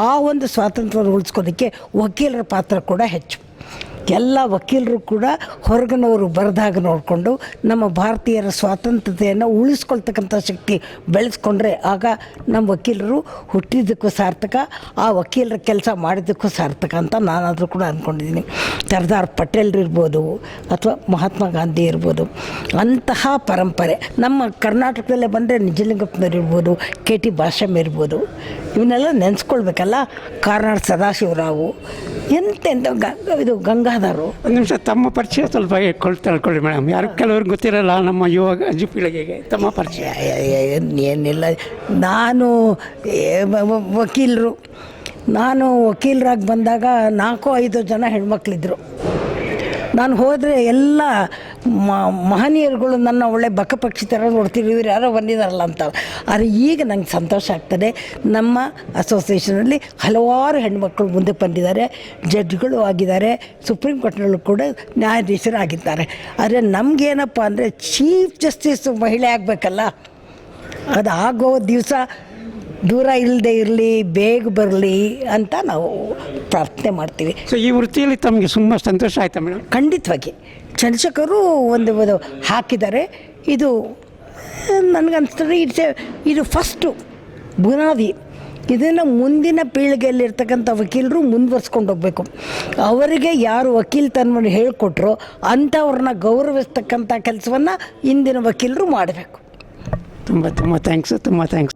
ಆ ಒಂದು ಸ್ವಾತಂತ್ರ್ಯ ಉಳಿಸ್ಕೋದಕ್ಕೆ ವಕೀಲರ ಪಾತ್ರ ಕೂಡ ಹೆಚ್ಚು. ಎಲ್ಲ ವಕೀಲರು ಕೂಡ ಹೊರಗಿನವರು ಬರೆದಾಗ ನೋಡಿಕೊಂಡು ನಮ್ಮ ಭಾರತೀಯರ ಸ್ವಾತಂತ್ರ್ಯತೆಯನ್ನು ಉಳಿಸ್ಕೊಳ್ತಕ್ಕಂಥ ಶಕ್ತಿ ಬೆಳೆಸ್ಕೊಂಡ್ರೆ ಆಗ ನಮ್ಮ ವಕೀಲರು ಹುಟ್ಟಿದ್ದಕ್ಕೂ ಸಾರ್ಥಕ, ಆ ವಕೀಲರ ಕೆಲಸ ಮಾಡಿದ್ದಕ್ಕೂ ಸಾರ್ಥಕ ಅಂತ ನಾನಾದರೂ ಕೂಡ ಅಂದ್ಕೊಂಡಿದ್ದೀನಿ. ಸರ್ದಾರ್ ಪಟೇಲ್ರು ಇರ್ಬೋದು ಅಥವಾ ಮಹಾತ್ಮ ಗಾಂಧಿ ಇರ್ಬೋದು, ಅಂತಹ ಪರಂಪರೆ ನಮ್ಮ ಕರ್ನಾಟಕದಲ್ಲೇ ಬಂದರೆ ನಿಜಲಿಂಗಪ್ಪನವ್ರು ಇರ್ಬೋದು, KT ಭಾಷಮ್ ಇರ್ಬೋದು, ಇವನ್ನೆಲ್ಲ ನೆನೆಸ್ಕೊಳ್ಬೇಕಲ್ಲ. ಕಾರ್ನಾಡ್ ಸದಾಶಿವರಾವು, ಎಂತೆಂಥ ಇದು ಗಂಗಾಧರು. ಒಂದು ನಿಮಿಷ, ತಮ್ಮ ಪರಿಚಯ ಸ್ವಲ್ಪ ತಿಳ್ಕೊಳ್ಳಿ ಮೇಡಮ್. ಯಾರು ಕೆಲವ್ರಿಗೆ ಗೊತ್ತಿರಲ್ಲ ನಮ್ಮ ಯುವ ಪೀಳಿಗೆಗೆ ತಮ್ಮ ಪರಿಚಯ. ಏನಿಲ್ಲ, ನಾನು ವಕೀಲರು. ನಾನು ವಕೀಲರಾಗಿ ಬಂದಾಗ 4-5 ಜನ ಹೆಣ್ಮಕ್ಳಿದ್ರು. ನಾನು ಹೋದರೆ ಎಲ್ಲ ಮಹನೀಯರುಗಳು ನನ್ನ ಒಳ್ಳೆ ಬಕಪಕ್ಷಿ ಥರ ನೋಡ್ತೀವಿ, ಇವ್ರು ಯಾರೋ ಬಂದಿದ್ದಾರಲ್ಲ ಅಂತ. ಆದರೆ ಈಗ ನಂಗೆ ಸಂತೋಷ ಆಗ್ತದೆ, ನಮ್ಮ ಅಸೋಸಿಯೇಷನಲ್ಲಿ ಹಲವಾರು ಹೆಣ್ಮಕ್ಳು ಮುಂದೆ ಬಂದಿದ್ದಾರೆ, ಜಡ್ಜ್ಗಳು ಆಗಿದ್ದಾರೆ, ಸುಪ್ರೀಂ ಕೋರ್ಟ್ನಲ್ಲೂ ಕೂಡ ನ್ಯಾಯಾಧೀಶರು ಆಗಿದ್ದಾರೆ. ಆದರೆ ನಮಗೇನಪ್ಪ ಅಂದರೆ ಚೀಫ್ ಜಸ್ಟಿಸ್ ಮಹಿಳೆ ಆಗಬೇಕಲ್ಲ, ಅದು ಆಗೋ ದಿವಸ ದೂರ ಇಲ್ಲದೆ ಇರಲಿ, ಬೇಗ ಬರಲಿ ಅಂತ ನಾವು ಪ್ರಾರ್ಥನೆ ಮಾಡ್ತೀವಿ. ಸೊ ಈ ವೃತ್ತಿಯಲ್ಲಿ ತಮಗೆ ತುಂಬ ಸಂತೋಷ ಆಯಿತಾ ಮೇಡಮ್? ಖಂಡಿತವಾಗಿ ಚಂದ್ರಶೇಖರು ಒಂದು ಹಾಕಿದ್ದಾರೆ. ಇದು ನನಗನ್ಸ್ತದೆ ಇದು ಫಸ್ಟು ಬುನಾದಿ. ಇದನ್ನು ಮುಂದಿನ ಪೀಳಿಗೆಯಲ್ಲಿರ್ತಕ್ಕಂಥ ವಕೀಲರು ಮುಂದುವರ್ಸ್ಕೊಂಡು ಹೋಗಬೇಕು. ಅವರಿಗೆ ಯಾರು ವಕೀಲ್ತನವನ್ನು ಹೇಳಿಕೊಟ್ರೋ ಅಂಥವ್ರನ್ನ ಗೌರವಿಸ್ತಕ್ಕಂಥ ಕೆಲಸವನ್ನು ಇಂದಿನ ವಕೀಲರು ಮಾಡಬೇಕು. ತುಂಬ ಥ್ಯಾಂಕ್ಸ್.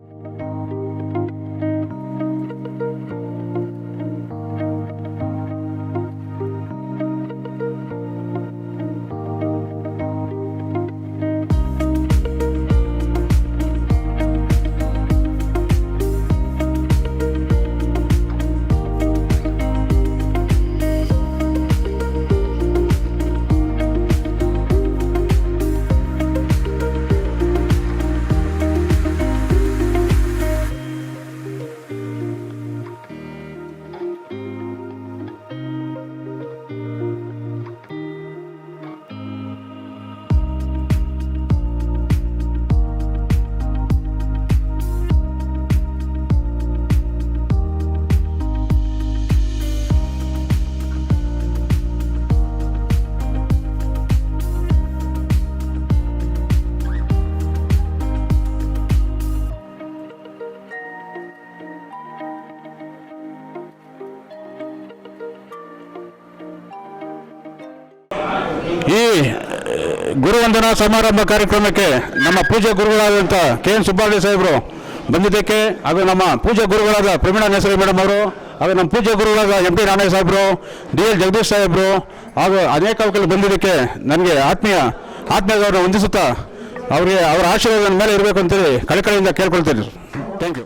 ಈ ಗುರುವಂದನಾ ಸಮಾರಂಭ ಕಾರ್ಯಕ್ರಮಕ್ಕೆ ನಮ್ಮ ಪೂಜ್ಯ ಗುರುಗಳಾದಂಥ KN ಸುಬ್ಬಾರೆಡ್ಡಿ ಸಾಹೇಬರು ಬಂದಿದ್ದಕ್ಕೆ, ಹಾಗೂ ನಮ್ಮ ಪೂಜ್ಯ ಗುರುಗಳಾದ ಪ್ರವೀಣಾ ನೇಸರಿ ಮೇಡಮ್ ಅವರು, ಹಾಗೂ ನಮ್ಮ ಪೂಜ್ಯ ಗುರುಗಳಾದ MT ನಾಣಯ್ಯ ಸಾಹೇಬರು, DL ಜಗದೀಶ್ ಸಾಹೇಬರು, ಹಾಗೂ ಅನೇಕ ವಕೀಲರು ಬಂದಿದ್ದಕ್ಕೆ ನನಗೆ ಆತ್ಮೀಯವನ್ನು ಹೊಂದಿಸುತ್ತಾ ಅವರ ಆಶೀರ್ವಾದ ಮೇಲೆ ಇರಬೇಕು ಅಂತೇಳಿ ಕಳಕಳಿಯಿಂದ ಕೇಳ್ಕೊಳ್ತೀನಿ. Thank you.